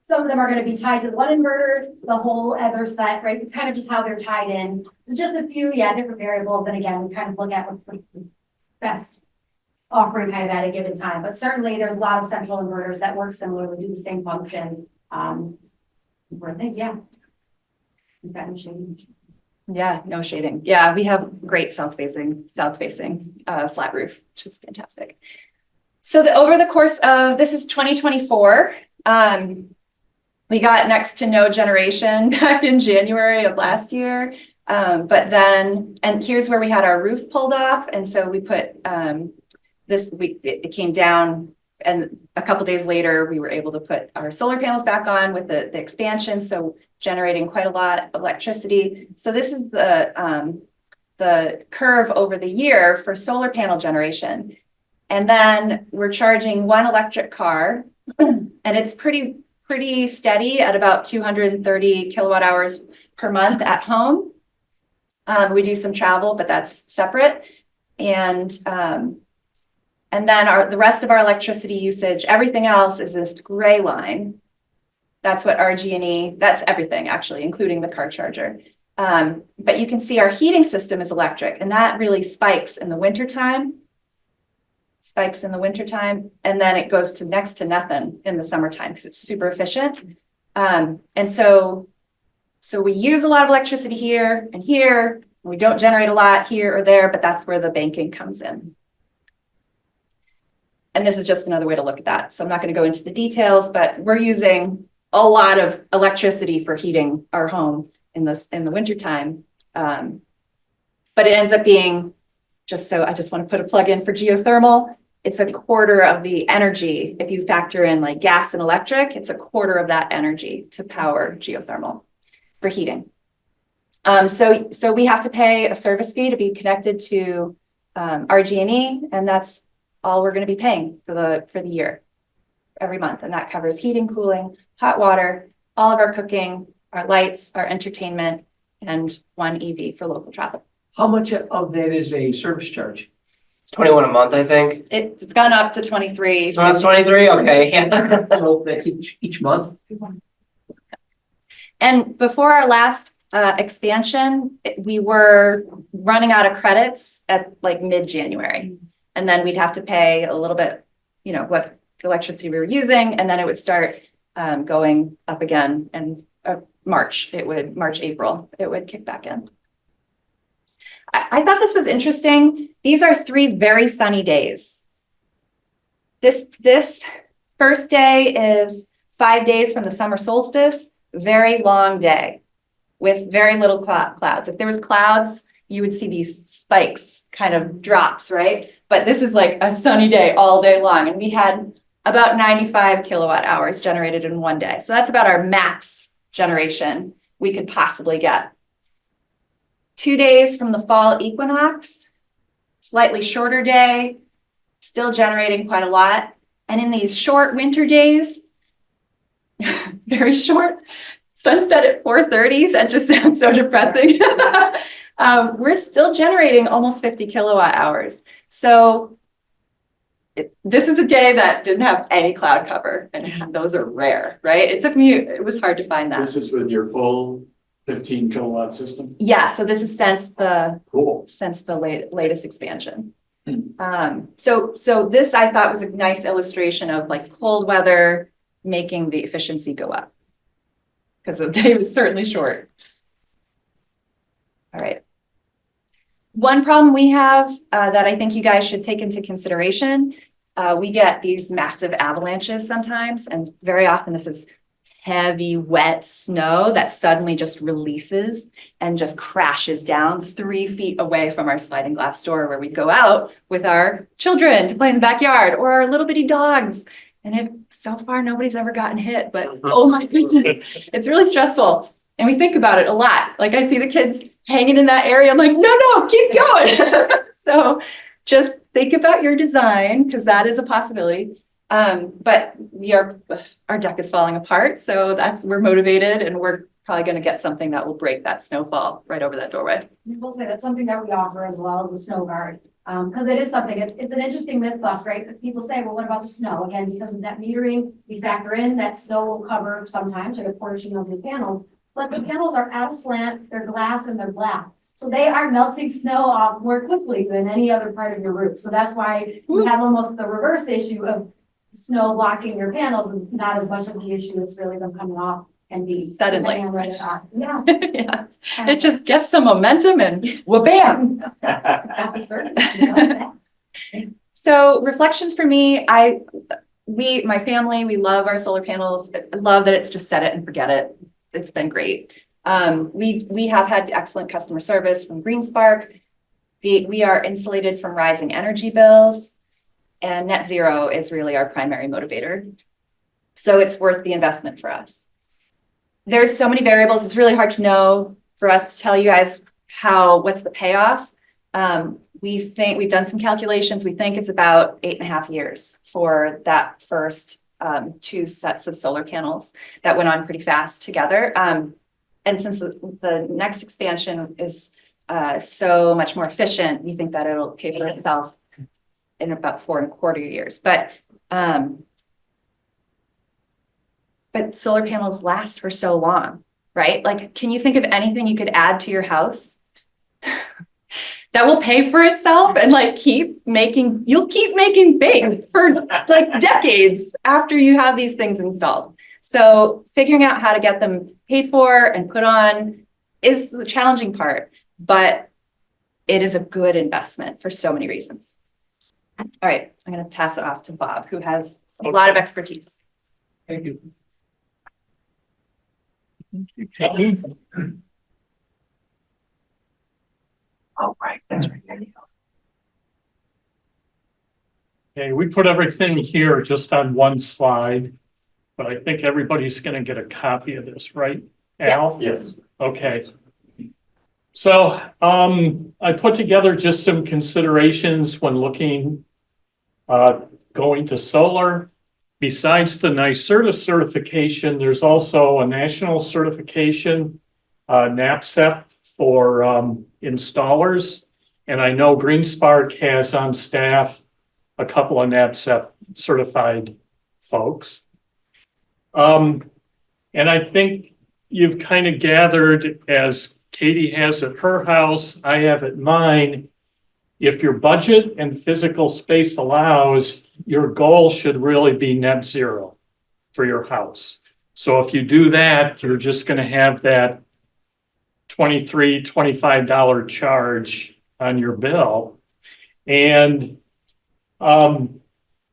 some of them are going to be tied to one inverter, the whole other set, right? It's kind of just how they're tied in. It's just a few, different variables. And again, we kind of look at what's the best offering kind of at a given time. But certainly there's a lot of central inverters that work similarly, do the same function. For things, yeah. Yeah, no shading. Yeah, we have great south-facing flat roof, which is fantastic. So over the course of, this is 2024, we got next to no generation back in January of last year. But then, and here's where we had our roof pulled off. And so we put, this week, it came down, and a couple days later, we were able to put our solar panels back on with the expansion. So generating quite a lot of electricity. So this is the curve over the year for solar panel generation. And then we're charging 1 electric car, and it's pretty steady at about 230 kilowatt hours per month at home. We do some travel, but that's separate. And then the rest of our electricity usage, everything else is this gray line. That's what RG&E, that's everything actually, including the car charger. But you can see our heating system is electric, and that really spikes in the wintertime. And then it goes to next to nothing in the summertime because it's super efficient. And so we use a lot of electricity here and here. And we don't generate a lot here or there, but that's where the banking comes in. And this is just another way to look at that. So I'm not going to go into the details, but we're using a lot of electricity for heating our home in the wintertime. But it ends up being, I just want to put a plug in for geothermal. It's a quarter of the energy. If you factor in like gas and electric, it's a quarter of that energy to power geothermal for heating. So we have to pay a service fee to be connected to RG&E, and that's all we're going to be paying for the year, every month. And that covers heating, cooling, hot water, all of our cooking, our lights, our entertainment, and 1 EV for local travel. How much of that is a service charge? It's 21 a month, I think. It's gone up to 23. So it's 23? Okay, yeah. So that's each month? And before our last expansion, we were running out of credits at like mid-January. And then we'd have to pay a little bit, what electricity we were using, and then it would start going up again. And March, April, it would kick back in. I thought this was interesting. These are 3 very sunny days. This first day is 5 days from the summer solstice, very long day with very little clouds. If there was clouds, you would see these spikes, kind of drops, right? But this is like a sunny day all day long. And we had about 95 kilowatt hours generated in 1 day. So that's about our max generation we could possibly get. 2 days from the fall equinox, slightly shorter day, still generating quite a lot. And in these short winter days, very short, sunset at 4:30, that just sounds so depressing. we're still generating almost 50 kilowatt hours. So this is a day that didn't have any cloud cover, and those are rare, right? It was hard to find that. This is with your full 15 kilowatt system? Yeah, so this is Cool. since the latest expansion. So this I thought was a nice illustration of like cold weather making the efficiency go up. Because the day was certainly short. All right. One problem we have that I think you guys should take into consideration, we get these massive avalanches sometimes, and very often this is heavy, wet snow that suddenly just releases and just crashes down 3 feet away from our sliding glass door where we go out with our children to play in the backyard or our little bitty dogs. And so far nobody's ever gotten hit, but oh my goodness, it's really stressful. And we think about it a lot. Like I see the kids hanging in that area. I'm like, no, keep going. So just think about your design because that is a possibility. But our deck is falling apart. So we're motivated and we're probably going to get something that will break that snowfall right over that doorway. We will say that's something that we offer as well as a snow guard. Because it is something, it's an interesting myth bust, right? But people say, well, what about the snow? Again, because of that metering, we factor in that snow will cover sometimes or a portion of the panels. But the panels are at a slant, they're glass and they're black. So they are melting snow off more quickly than any other part of your roof. So that's why we have almost the reverse issue of snow blocking your panels is not as much of the issue. It's really them coming off and be Suddenly. Yeah. Yeah. It just gets some momentum and wha-bam. So reflections for me, my family, we love our solar panels. I love that it's just set it and forget it. It's been great. We have had excellent customer service from GreenSpark. We are insulated from rising energy bills, and net zero is really our primary motivator. So it's worth the investment for us. There's so many variables. It's really hard to know for us to tell you guys what's the payoff. We've done some calculations. We think it's about 8.5 years for that first 2 sets of solar panels that went on pretty fast together. And since the next expansion is so much more efficient, we think that it'll pay for itself in about 4.25 years. But solar panels last for so long, right? Like, can you think of anything you could add to your house that will pay for itself and like you'll keep making big for like decades after you have these things installed. So figuring out how to get them paid for and put on is the challenging part, but it is a good investment for so many reasons. All right, I'm going to pass it off to Bob, who has a lot of expertise. Thank you. Oh, right, that's right. There you go. Okay, we put everything here just on one slide, but I think everybody's going to get a copy of this, right? Al? Yes. Okay. So I put together just some considerations when looking, going to solar. Besides the NYSERDA certification, there's also a national certification, NAPCEP for installers. And I know GreenSpark has on staff a couple of NAPCEP certified folks. And I think you've kind of gathered, as Katie has at her house, I have at mine, if your budget and physical space allows, your goal should really be net zero for your house. So if you do that, you're just going to have that $23, $25 charge on your bill. And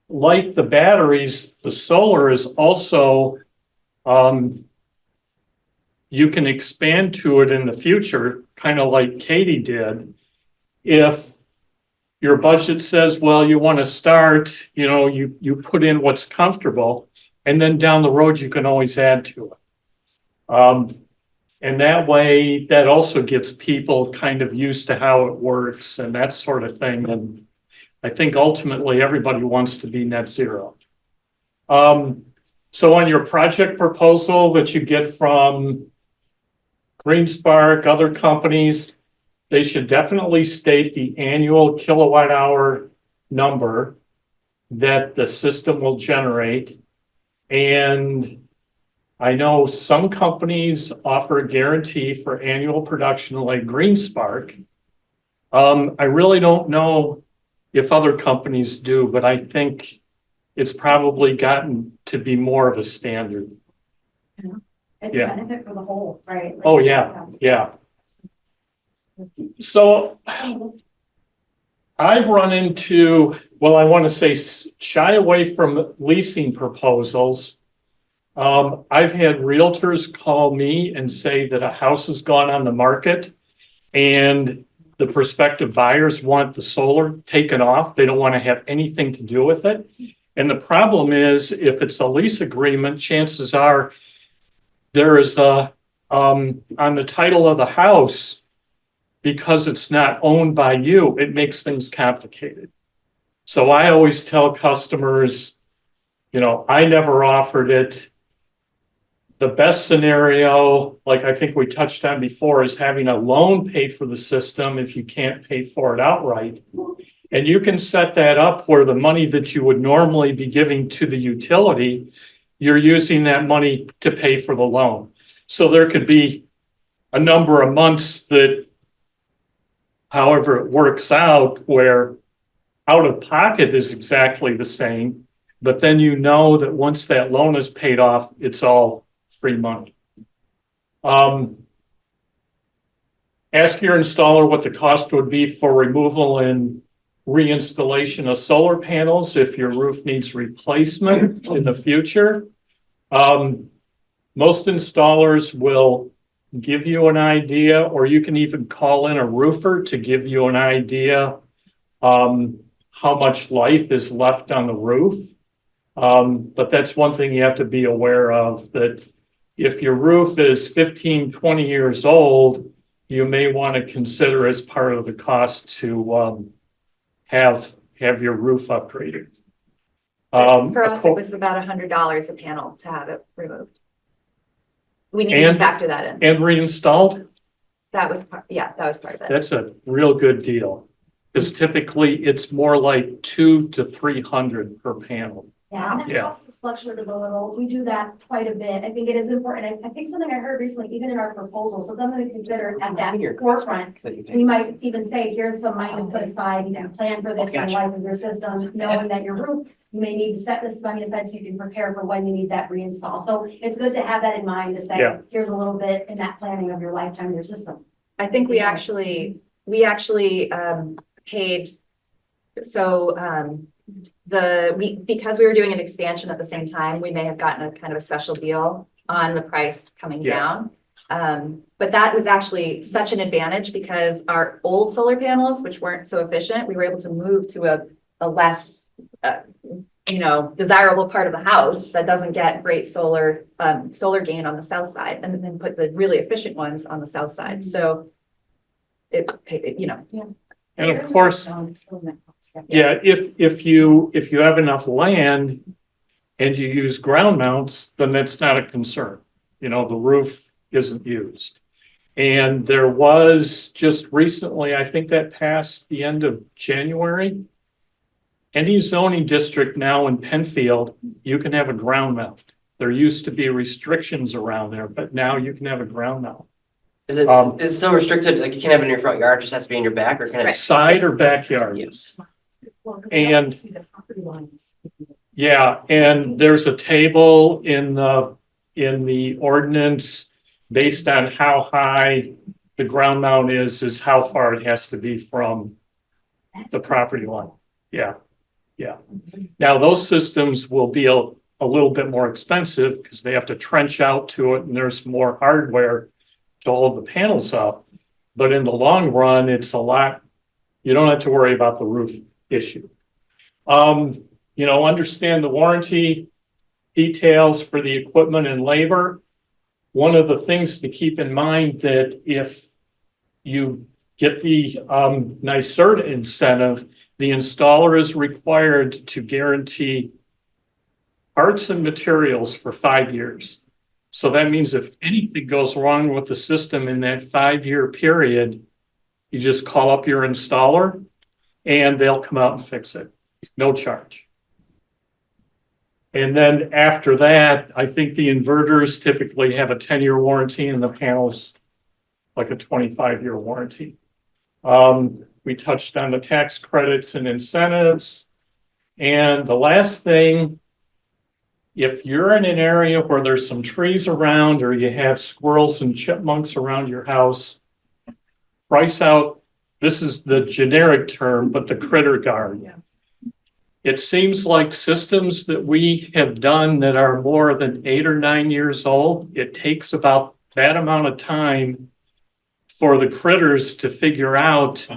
like the batteries, the solar is also, you can expand to it in the future, kind of like Katie did. If your budget says, well, you want to start, you put in what's comfortable, and then down the road, you can always add to it. And that way, that also gets people kind of used to how it works and that sort of thing. And I think ultimately everybody wants to be net zero. So on your project proposal that you get from GreenSpark, other companies, they should definitely state the annual kilowatt hour number that the system will generate. And I know some companies offer a guarantee for annual production like GreenSpark. I really don't know if other companies do, but I think it's probably gotten to be more of a standard. It's a Yeah. benefit for the whole, right? Oh, yeah, yeah. So I've run into, well, I want to say shy away from leasing proposals. I've had realtors call me and say that a house has gone on the market and the prospective buyers want the solar taken off. They don't want to have anything to do with it. And the problem is, if it's a lease agreement, chances are there is on the title of the house, because it's not owned by you, it makes things complicated. So I always tell customers, I never offered it. The best scenario, like I think we touched on before, is having a loan pay for the system if you can't pay for it outright. And you can set that up where the money that you would normally be giving to the utility, you're using that money to pay for the loan. So there could be a number of months that, however it works out, where out of pocket is exactly the same, but then you know that once that loan is paid off, it's all free money. Ask your installer what the cost would be for removal and reinstallation of solar panels if your roof needs replacement in the future. Most installers will give you an idea, or you can even call in a roofer to give you an idea how much life is left on the roof. But that's one thing you have to be aware of, that if your roof is 15, 20 years old, you may want to consider as part of the cost to have your roof upgraded. For us, it was about $100 a panel to have it removed. We need to factor that in. And reinstalled? That was part of it. That's a real good deal. Because typically it's more like $200 to $300 per panel. Yeah, and that cost is fluctuated a little. We do that quite a bit. I think it is important. I think something I heard recently, even in our proposal, so something to consider at that forefront. We might even say, here's some money to put aside. You can plan for this in the life of your system, knowing that your roof, you may need to set this money aside so you can prepare for when you need that reinstall. So it's good to have that in mind to say, here's a little bit in that planning of your lifetime of your system. I think we actually paid, so because we were doing an expansion at the same time, we may have gotten a kind of a special deal on the price coming down. But that was actually such an advantage because our old solar panels, which weren't so efficient, we were able to move to a less desirable part of the house that doesn't get great solar gain on the south side, and then put the really efficient ones on the south side. So And of course, if you have enough land and you use ground mounts, then that's not a concern. The roof isn't used. And there was just recently, I think that passed the end of January. Any zoning district now in Penfield, you can have a ground mount. There used to be restrictions around there, but now you can have a ground mount. Is it still restricted? Like you can't have it in your front yard, it just has to be in your back, or can it? Side or backyard? Yes. And and there's a table in the ordinance based on how high the ground mount is how far it has to be from the property line. Yeah. Now those systems will be a little bit more expensive because they have to trench out to it and there's more hardware to hold the panels up. But in the long run, it's a lot. You don't have to worry about the roof issue. Understand the warranty details for the equipment and labor. One of the things to keep in mind that if you get the NYSERDA incentive, the installer is required to guarantee parts and materials for 5 years. So that means if anything goes wrong with the system in that 5-year period, You just call up your installer and they'll come out and fix it. No charge. And then after that, I think the inverters typically have a 10-year warranty and the panels like a 25-year warranty. We touched on the tax credits and incentives. And the last thing, if you're in an area where there's some trees around or you have squirrels and chipmunks around your house, price out, this is the generic term, but the critter guard. It seems like systems that we have done that are more than 8 or 9 years old, it takes about that amount of time for the critters to figure out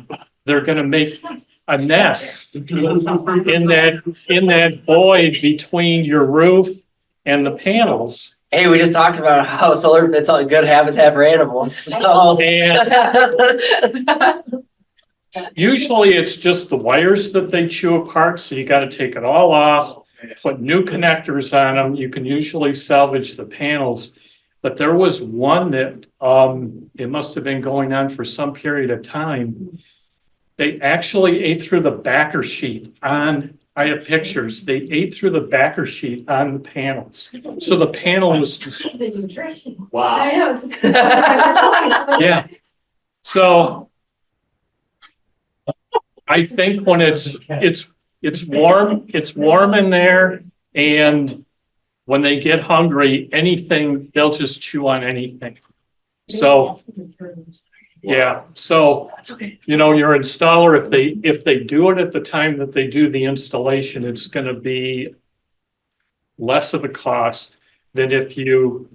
they're going to make a nest in that void between your roof and the panels. Hey, we just talked about how solar, it's a good habitat for animals, so. And usually it's just the wires that they chew apart, so you got to take it all off, put new connectors on them. You can usually salvage the panels. But there was one that it must have been going on for some period of time. They actually ate through the backer sheet on, I have pictures, they ate through the backer sheet on the panels. So the panel was, The nutrition. Wow. I know. It's just- yeah. So I think when it's warm in there, and when they get hungry, anything, they'll just chew on anything. So, yeah, so, That's okay. you know, your installer, if they do it at the time that they do the installation, it's gonna be less of a cost than if you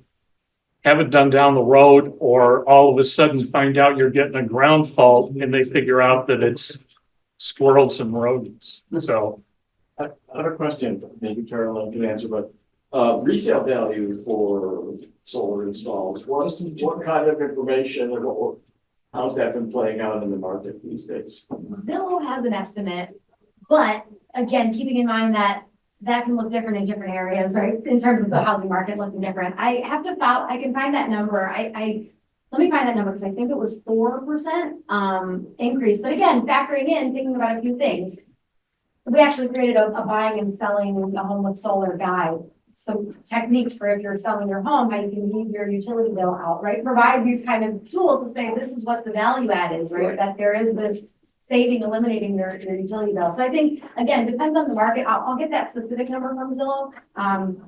have it done down the road, or all of a sudden find out you're getting a ground fault and they figure out that it's squirrels and rodents. So I have a question, maybe Carolyn can answer, but resale value for solar installs, what kind of information or how's that been playing out in the market these days? Zillow has an estimate, but again, keeping in mind that that can look different in different areas, right? In terms of the housing market looking different. I can find that number. Let me find that number because I think it was 4% increase. But again, factoring in, thinking about a few things. We actually created a buying and selling a home with solar guide. Some techniques for if you're selling your home, how you can leave your utility bill out, right? Provide these kind of tools to say, this is what the value add is, right? That there is this saving, eliminating your utility bill. So I think, again, depends on the market. I'll get that specific number from Zillow.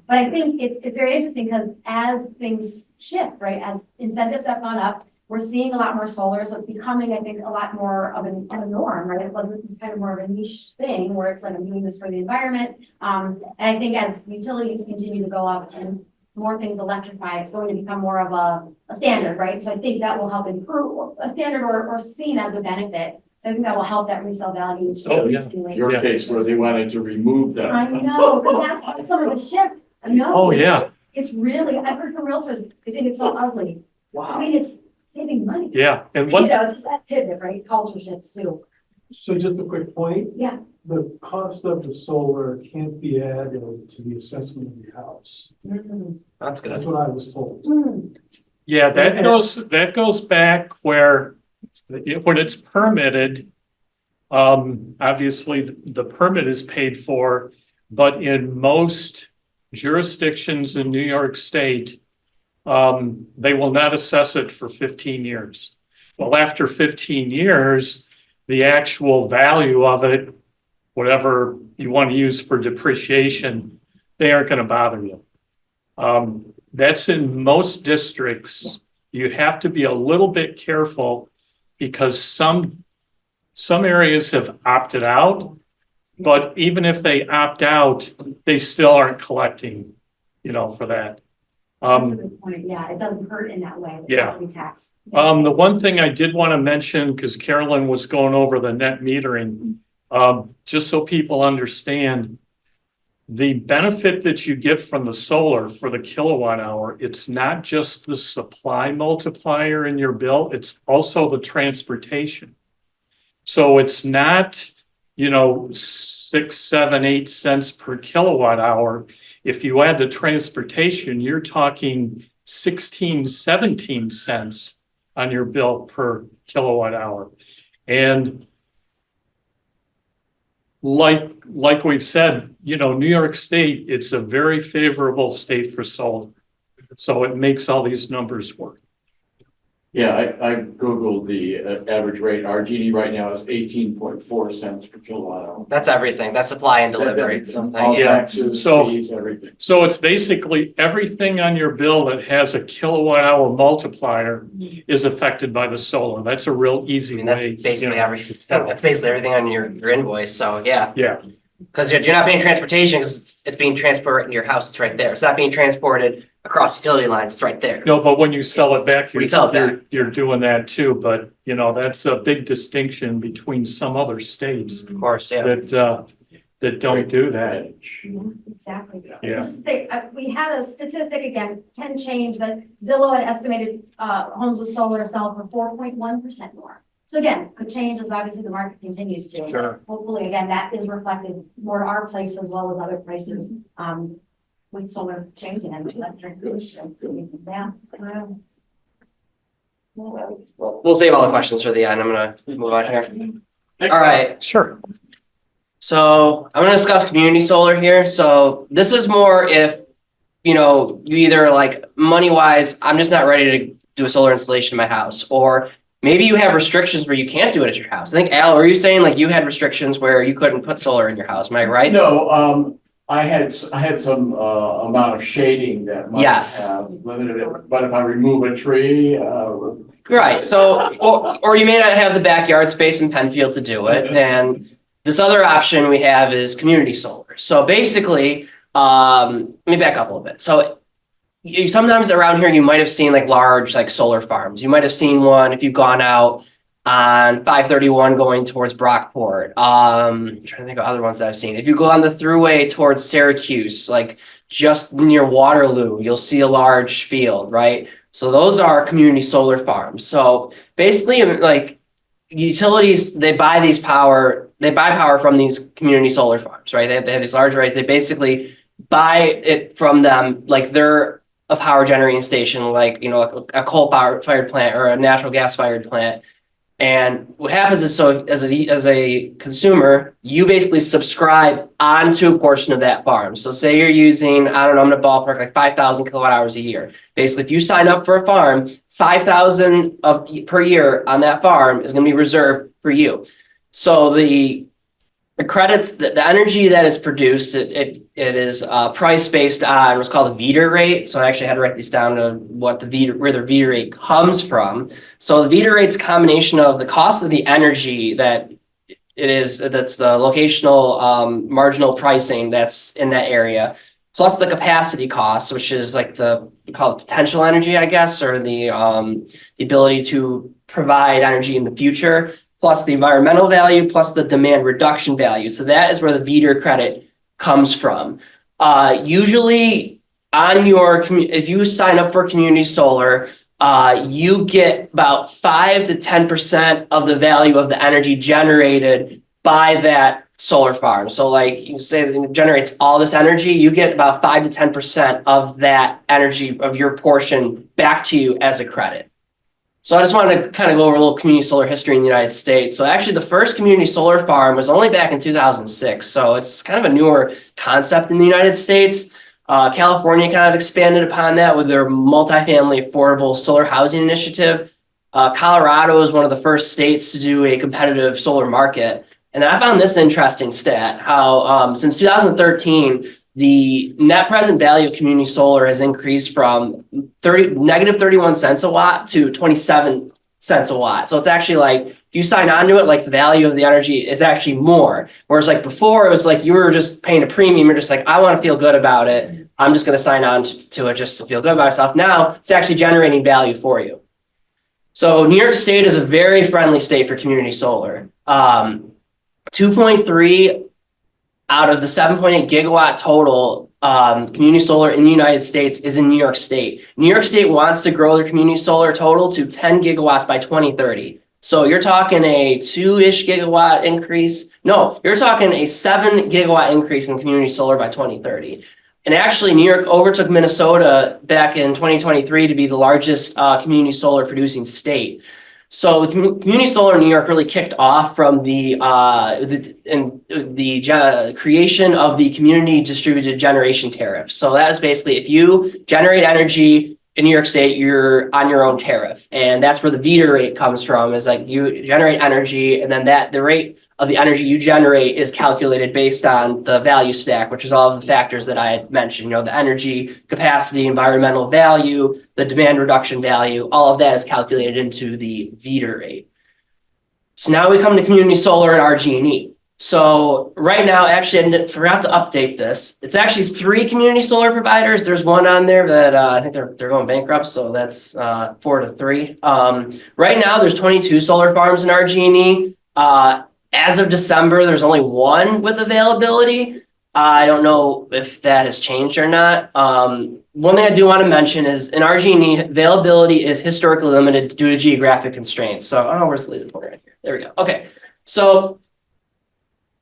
But I think it's very interesting because as things shift, right? As incentives have gone up, we're seeing a lot more solar. So it's becoming, I think, a lot more of a norm, right? It's kind of more of a niche thing where it's like, I'm doing this for the environment. And I think as utilities continue to go up and more things electrify, it's going to become more of a standard, right? So I think that will help improve a standard or seen as a benefit. So I think that will help that resale value. Oh, yeah. Your case where they wanted to remove that. I know, but that's some of the shift. I know. oh, yeah, It's really, I've heard from realtors, they think it's so ugly. I Wow. mean, it's saving money. yeah. And You one, know, just that pivot, right? Culture shifts too. So just a quick point. Yeah. The cost of the solar can't be added to the assessment of your house. That's That's good. what I was told. yeah, that goes back where when it's permitted, obviously the permit is paid for, but in most jurisdictions in New York State, they will not assess it for 15 years. Well, after 15 years, the actual value of it, whatever you want to use for depreciation, they aren't going to bother you. That's in most districts. You have to be a little bit careful because some areas have opted out, but even if they opt out, they still aren't collecting, for that. That's a good point. Yeah, it doesn't hurt in that way. the Yeah. property tax. The one thing I did want to mention, because Carolyn was going over the net metering, just so people understand, the benefit that you get from the solar for the kilowatt hour, it's not just the supply multiplier in your bill, it's also the transportation. So it's not, 6, 7, 8 cents per kilowatt hour. If you add the transportation, you're talking 16, 17 cents on your bill per kilowatt hour. And like we've said, New York State, it's a very favorable state for solar. So it makes all these numbers work. Yeah, I Googled the average rate. Our GD right now is 18.4 cents per kilowatt hour. That's everything. That's supply and delivery, something. All Yeah. taxes, So- fees, everything. So it's basically everything on your bill that has a kilowatt hour multiplier is affected by the solar. That's a real I easy mean, that's way. basically everything. That's basically everything on your invoice. So yeah, Yeah, because you're not paying transportation because it's being transported to your house. It's right there. It's not being transported across utility lines. It's right there. no, but when you sell it back, When you sell it back. you're doing that too. But that's a big distinction between some other states Of course, yeah. that don't do that. Exactly. Yeah. So just to say, we had a statistic, again, can change, but Zillow had estimated, homes with solar sell for 4.1% more. So again, could change as obviously the market continues to. Sure. Hopefully, again, that is reflected more to our place as well as other places, with solar changing and electric. Yeah. We'll save all the questions for the end. I'm gonna move on here. All right. Sure. So I'm gonna discuss community solar here. So this is more if, you either like money wise, I'm just not ready to do a solar installation in my house, or maybe you have restrictions where you can't do it at your house. I think Al, were you saying like you had restrictions where you couldn't put solar in your house? Am I right? No, I had some amount of shading that might Yes. have limited it, but if I remove a tree, Right. So, or you may not have the backyard space in Penfield to do it. And this other option we have is community solar. So basically, let me back up a little bit. So sometimes around here, you might have seen like large, like solar farms. You might have seen one if you've gone out on 531 going towards Brockport. I'm trying to think of other ones that I've seen. If you go on the thruway towards Syracuse, like just near Waterloo, you'll see a large field, right? So those are community solar farms. So basically, like utilities, they buy power from these community solar farms, right? They have these large arrays. They basically buy it from them like they're a power generating station, like, a coal fired plant or a natural gas fired plant. And what happens is, so as a consumer, you basically subscribe onto a portion of that farm. So say you're using, I don't know, I'm gonna ballpark like 5,000 kilowatt hours a year. Basically, if you sign up for a farm, 5,000 per year on that farm is gonna be reserved for you. So the credits, the energy that is produced, it is price based on what's called the VDER rate. So I actually had to write these down to where the VDER rate comes from. So the VDER rate's a combination of the cost of the energy that's the locational marginal pricing that's in that area, plus the capacity cost, which is like we call it potential energy, I guess, or the ability to provide energy in the future, plus the environmental value, plus the demand reduction value. So that is where the VDER credit comes from. Usually if you sign up for community solar, you get about 5 to 10% of the value of the energy generated by that solar farm. So like you say it generates all this energy, you get about 5 to 10% of that energy of your portion back to you as a credit. So I just wanted to kind of go over a little community solar history in the United States. So actually the first community solar farm was only back in 2006. So it's kind of a newer concept in the United States. California kind of expanded upon that with their multifamily affordable solar housing initiative. Colorado is one of the first states to do a competitive solar market. And then I found this interesting stat, how since 2013, the net present value of community solar has increased from negative 31 cents a watt to 27 cents a watt. So it's actually like, if you sign on to it, like the value of the energy is actually more. Whereas like before, it was like you were just paying a premium. You're just like, I want to feel good about it. I'm just going to sign on to it just to feel good about myself. Now it's actually generating value for you. So New York State is a very friendly state for community solar. 2.3 out of the 7.8 gigawatt total community solar in the United States is in New York State. New York State wants to grow their community solar total to 10 gigawatts by 2030. So you're talking a 2-ish gigawatt increase. No, you're talking a 7 gigawatt increase in community solar by 2030. And actually, New York overtook Minnesota back in 2023 to be the largest community solar producing state. So community solar in New York really kicked off from the creation of the community distributed generation tariff. So that is basically if you generate energy in New York State, you're on your own tariff, and that's where the VETR rate comes from. Is like you generate energy, and then the rate of the energy you generate is calculated based on the value stack, which is all of the factors that I had mentioned. You know, the energy capacity, environmental value, the demand reduction value, all of that is calculated into the VETR rate. So now we come to community solar and RG&E. So right now, actually, I forgot to update this. It's actually 3 community solar providers. There's one on there that I think they're going bankrupt, so that's 4 to 3. Right now, there's 22 solar farms in RG&E. As of December, there's only 1 with availability. I don't know if that has changed or not. One thing I do want to mention is in RG&E, availability is historically limited due to geographic constraints. So, where's the laser pointer right here? There we go. Okay, so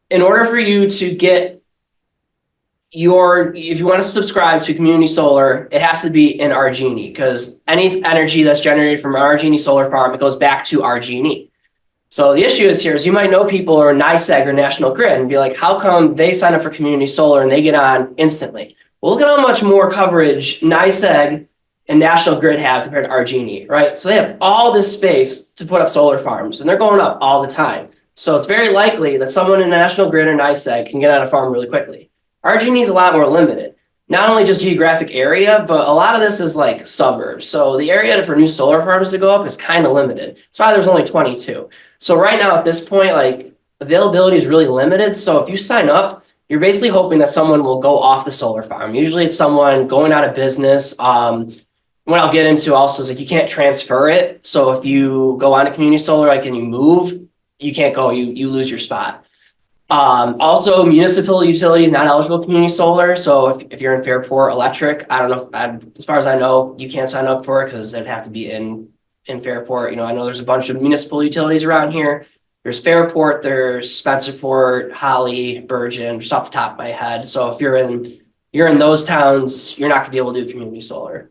in order for you to get if you want to subscribe to community solar, it has to be in RG&E because any energy that's generated from an RG&E solar farm, it goes back to RG&E. So the issue is you might know people who are NYSEG or National Grid and be like, how come they sign up for community solar and they get on instantly? Well, look at how much more coverage NYSEG and National Grid have compared to RG&E, right? So they have all this space to put up solar farms and they're going up all the time. So it's very likely that someone in National Grid or NYSEG can get on a farm really quickly. RG&E is a lot more limited, not only just geographic area, but a lot of this is like suburbs. So the area for new solar farms to go up is kind of limited. That's why there's only 22. So right now at this point, like availability is really limited. So if you sign up, you're basically hoping that someone will go off the solar farm. Usually it's someone going out of business. What I'll get into also is like you can't transfer it. So if you go on to community solar, like and you move, you can't go, you lose your spot. Also, municipal utilities not eligible community solar. So if you're in Fairport Electric, I don't know, as far as I know, you can't sign up for it because it'd have to be in Fairport. You know, I know there's a bunch of municipal utilities around here. There's Fairport, there's Spencerport, Holly, Bergen, just off the top of my head. So if you're in those towns, you're not gonna be able to do community solar.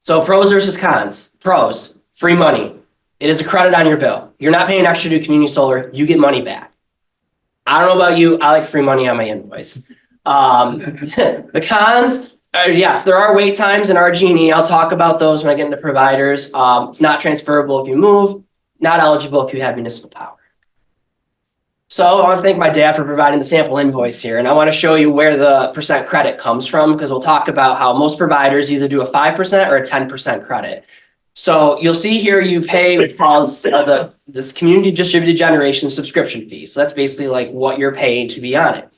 So pros versus cons. Pros, free money. It is a credit on your bill. You're not paying extra to do community solar. You get money back. I don't know about you. I like free money on my invoice. The cons, yes, there are wait times in RG&E. I'll talk about those when I get into providers. It's not transferable if you move, not eligible if you have municipal power. So I want to thank my dad for providing the sample invoice here. And I want to show you where the percent credit comes from because we'll talk about how most providers either do a 5% or a 10% credit. So you'll see here you pay what's called this community distributed generation subscription fee. So that's basically like what you're paying to be on it.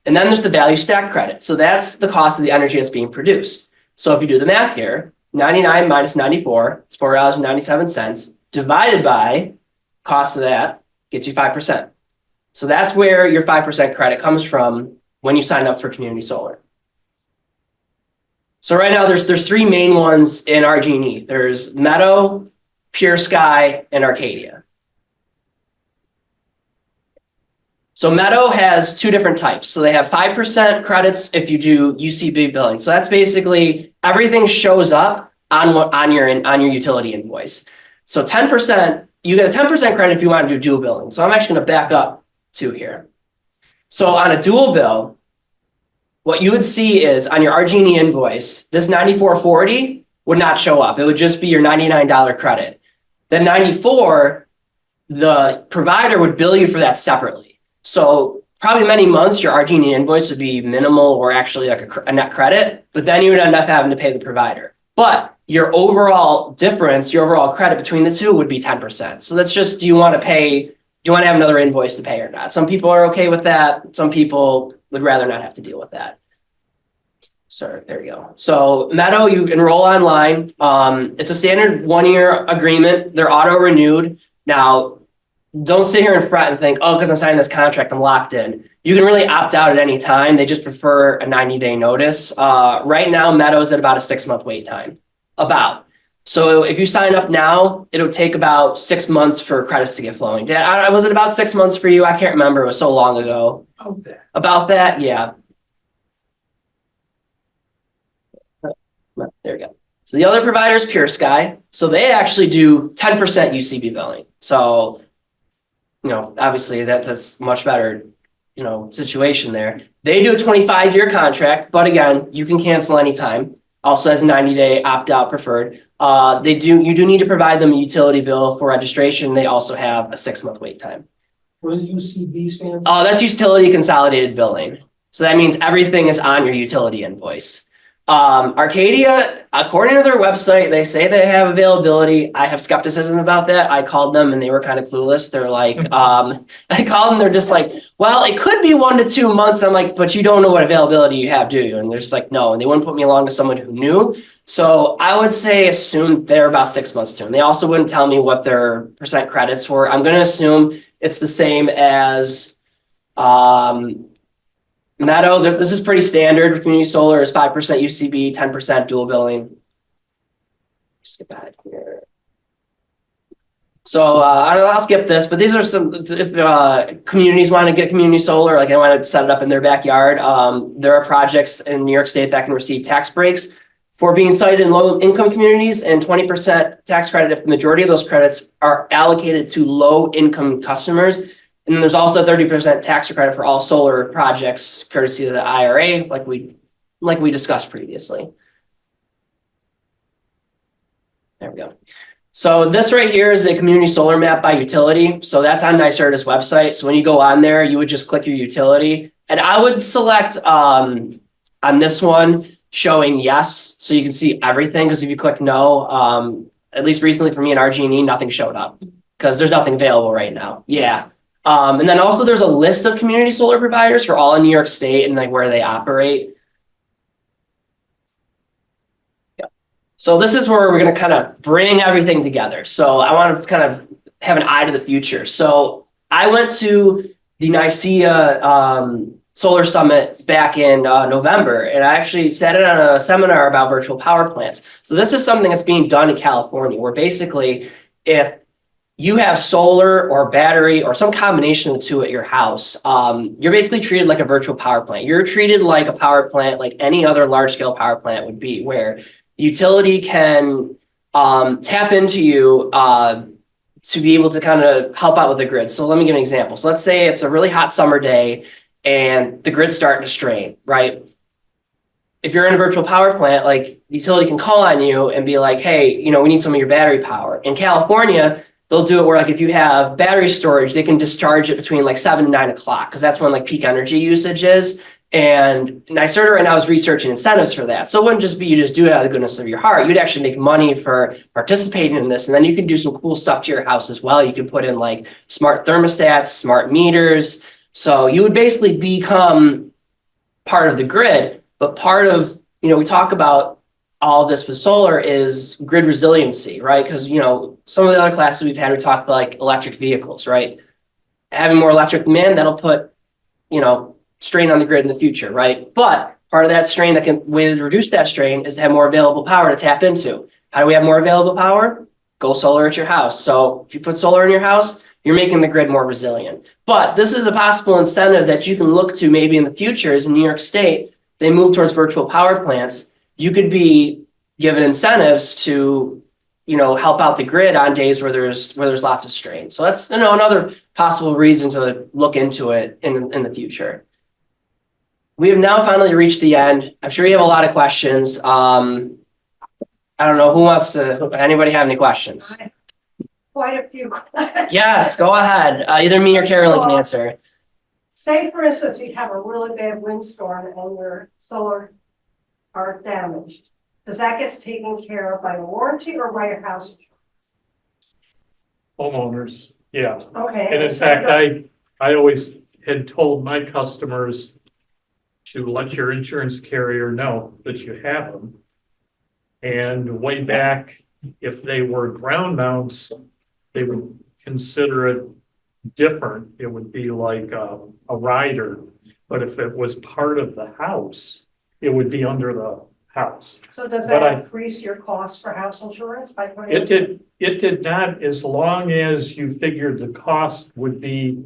And then there's the value stack credit. So that's the cost of the energy that's being produced. So if you do the math here, 99 minus 94 is $4.97 divided by cost of that gets you 5%. So that's where your 5% credit comes from when you sign up for community solar. So right now there's 3 main ones in RG&E. There's Meadow, Pure Sky, and Arcadia. So Meadow has 2 different types. So they have 5% credits if you do UCB billing. So that's basically everything shows up on your utility invoice. So 10%, you get a 10% credit if you want to do dual billing. So I'm actually going to back up 2 here. So on a dual bill, what you would see is on your RG&E invoice, this $94.40 would not show up. It would just be your $99 credit. Then $94, the provider would bill you for that separately. So probably many months, your RG&E invoice would be minimal or actually like a net credit, but then you would end up having to pay the provider. But your overall difference, your overall credit between the 2 would be 10%. So that's just, do you want to have another invoice to pay or not? Some people are okay with that. Some people would rather not have to deal with that. So there you go. So Meadow, you enroll online. It's a standard 1-year agreement. They're auto renewed. Now, don't sit here and fret and think, oh, because I'm signing this contract, I'm locked in. You can really opt out at any time. They just prefer a 90-day notice. Right now, Meadow's at about a 6-month wait time. So if you sign up now, it'll take about 6 months for credits to get flowing. Was it about 6 months for you? I can't remember. It was so long ago. About that, yeah. There we go. So the other provider is Pure Sky. So they actually do 10% UCB billing. So, obviously that's much better, situation there. They do a 25-year contract, but again, you can cancel anytime. Also has a 90-day opt-out preferred. You do need to provide them a utility bill for registration. They also have a 6-month wait time. What does UCB stand for? Oh, that's utility consolidated billing. So that means everything is on your utility invoice. Arcadia, according to their website, they say they have availability. I have skepticism about that. I called them and they were kind of clueless. They're like, I called them, they're just like, well, it could be 1 to 2 months. I'm like, but you don't know what availability you have, do you? And they're just like, no. And they wouldn't put me along to someone who knew. So I would say assume they're about 6 months too. And they also wouldn't tell me what their percent credits were. I'm going to assume it's the same as, Meadow. This is pretty standard for community solar is 5% UCB, 10% dual billing. Skip ahead here. So I'll skip this, but these are some, if communities want to get community solar, like they want to set it up in their backyard. There are projects in New York State that can receive tax breaks for being sited in low income communities and 20% tax credit if the majority of those credits are allocated to low income customers. And then there's also a 30% tax credit for all solar projects, courtesy of the IRA, like we discussed previously. There we go. So this right here is a community solar map by utility. So that's on NYSERDA's website. So when you go on there, you would just click your utility. And I would select on this one showing yes, so you can see everything. Because if you click no, at least recently for me in RG&E, nothing showed up because there's nothing available right now. Yeah. And then also there's a list of community solar providers for all in New York State and like where they operate. Yeah. So this is where we're going to kind of bring everything together. So I want to kind of have an eye to the future. So I went to the NYSEA Solar Summit back in November, and I actually sat in on a seminar about virtual power plants. So this is something that's being done in California, where basically if you have solar or battery or some combination of the two at your house, you're basically treated like a virtual power plant. You're treated like a power plant, like any other large scale power plant would be, where the utility can tap into you to be able to kind of help out with the grid. So let me give an example. So let's say it's a really hot summer day and the grid's starting to strain, right? If you're in a virtual power plant, like the utility can call on you and be like, hey, we need some of your battery power. In California, they'll do it where like if you have battery storage, they can discharge it between like 7 and 9 o'clock because that's when like peak energy usage is. And NYSERDA right now is researching incentives for that. So it wouldn't just be you just do it out of the goodness of your heart. You'd actually make money for participating in this. And then you can do some cool stuff to your house as well. You can put in like smart thermostats, smart meters. So you would basically become part of the grid, but part of, we talk about all of this with solar is grid resiliency, right? Because, some of the other classes we've had, we talked about like electric vehicles, right? Having more electric demand, that'll put, strain on the grid in the future, right? But part of that strain that can reduce that strain is to have more available power to tap into. How do we have more available power? Go solar at your house. So if you put solar in your house, you're making the grid more resilient. But this is a possible incentive that you can look to maybe in the future is in New York State, they move towards virtual power plants. You could be given incentives to, help out the grid on days where there's lots of strain. So that's, another possible reason to look into it in the future. We have now finally reached the end. I'm sure you have a lot of questions. I don't know anybody have any questions? Quite a few questions. Yes, go ahead. Either me or Carolyn can answer. Say, for instance, you have a really bad windstorm and your solar are damaged. Does that get taken care of by a warranty or by your house? Homeowners, yeah. Okay. And in fact, I always had told my customers to let your insurance carrier know that you have them. And way back, if they were ground mounts, they would consider it different. It would be like a rider. But if it was part of the house, it would be under the house. So does that increase your cost for house insurance by putting it did not, as long as you figured the cost would be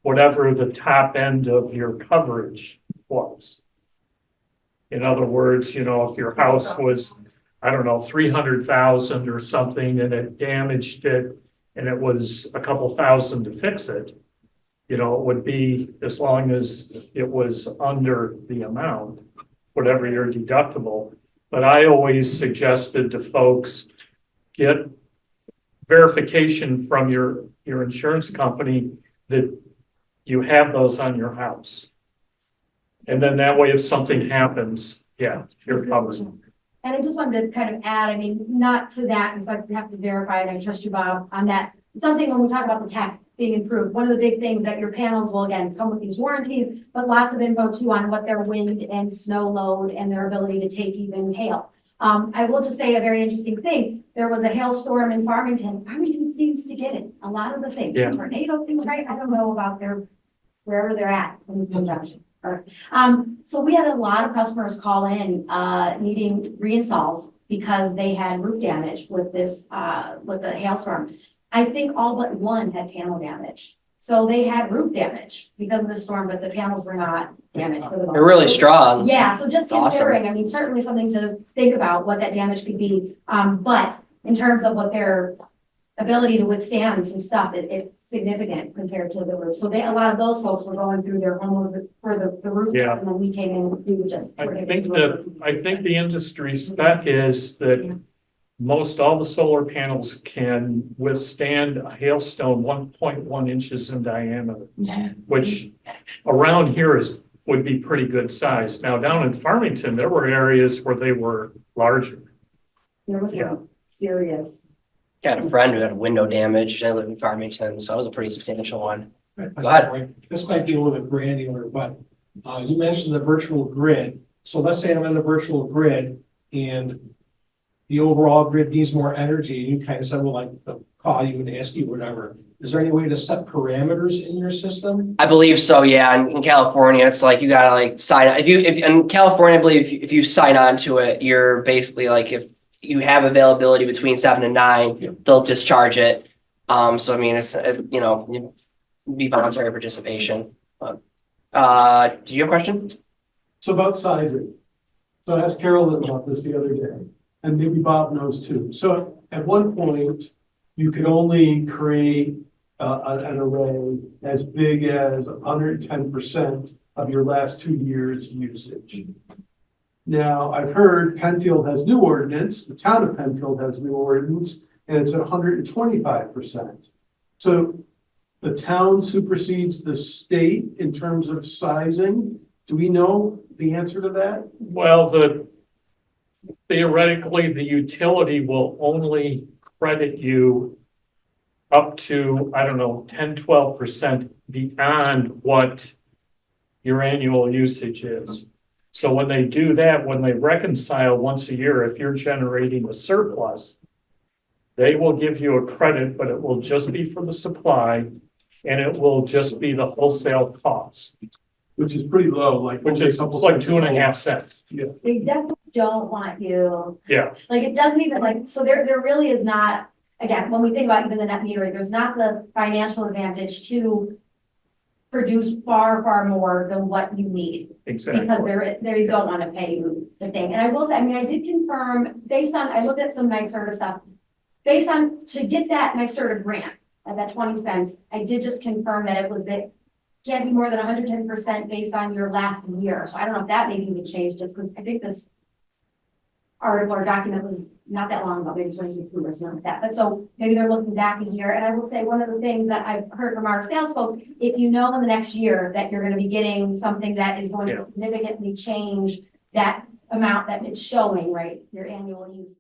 whatever the top end of your coverage was. In other words, if your house was, I don't know, 300,000 or something, and it damaged it, and it was a couple thousand to fix it, you know, it would be, as long as it was under the amount, whatever your deductible. But I always suggested to folks, get verification from your insurance company that you have those on your house. And then that way, if something happens, yeah, you're covered. And I just wanted to kind of add, I mean, not to that, because I have to verify, and I trust you, Bob, on that. Something when we talk about the tech being improved, one of the big things that your panels will, again, come with these warranties, but lots of info too on what their wind and snow load and their ability to take even hail. I will just say a very interesting thing. There was a hailstorm in Farmington. Farmington seems to get it. A lot of the things, Yeah. tornado things, right? I don't know about wherever they're at in conjunction. So we had a lot of customers call in, needing reinstalls because they had roof damage with this, with the hailstorm. I think all but one had panel damage. So they had roof damage because of the storm, but the panels were not damaged. For the They're really strong. Yeah, so just That's awesome. considering, I mean, certainly something to think about what that damage could be. But in terms of what their ability to withstand some stuff, it's significant compared to the roof. So a lot of those folks were going through their homeowners for the roof. Yeah. And then we came in, we would just. I think the industry spec is that most all the solar panels can withstand a hailstone 1.1 inches in diameter, which around here would be pretty good size. Now, down in Farmington, there were areas where they were larger. There was Yeah. some serious. Got a friend who had window damage. I live in Farmington, so it was a pretty substantial one. Go ahead. This might be a little bit granular, but you mentioned the virtual grid. So let's say I'm in the virtual grid and the overall grid needs more energy. And you kind of said, well, like, they'll call you and ask you whatever. Is there any way to set parameters in your system? I believe so, yeah. In California, it's like you gotta like sign, if in California, I believe if you sign on to it, you're basically like, if you have availability between 7 and 9, they'll discharge it. So I mean, it's, you know, it'd be voluntary participation. But, do you have a question? So about sizing. So I asked Carolyn about this the other day, and maybe Bob knows too. So at one point, you could only create an array as big as 110% of your last 2 years' usage. Now, I've heard Penfield has new ordinance, the town of Penfield has new ordinance, and it's at 125%. So the town supersedes the state in terms of sizing. Do we know the answer to that? Well, theoretically, the utility will only credit you up to, I don't know, 10, 12% beyond what your annual usage is. So when they do that, when they reconcile once a year, if you're generating a surplus, they will give you a credit, but it will just be for the supply and it will just be the wholesale cost, Which is pretty low, like. which is it's like 2.5 cents. They definitely don't want you. Yeah. Like, it doesn't even like, so there really is not, again, when we think about even the net metering, there's not the financial advantage to produce far, far more than what you need. Exactly. Because they don't want to pay you the thing. And I will say, I mean, I did confirm based on, I looked at some NYSERDA stuff. Based on, to get that NYSERDA grant at that 20 cents, I did just confirm that it was that can't be more than 110% based on your last year. So I don't know if that maybe would change just because I think this article or document was not that long ago, maybe 2022 or something like that. But so maybe they're looking back a year. And I will say one of the things that I've heard from our sales folks, if you know in the next year that you're going to be getting something that is going to significantly change that amount that it's showing, right, your annual use,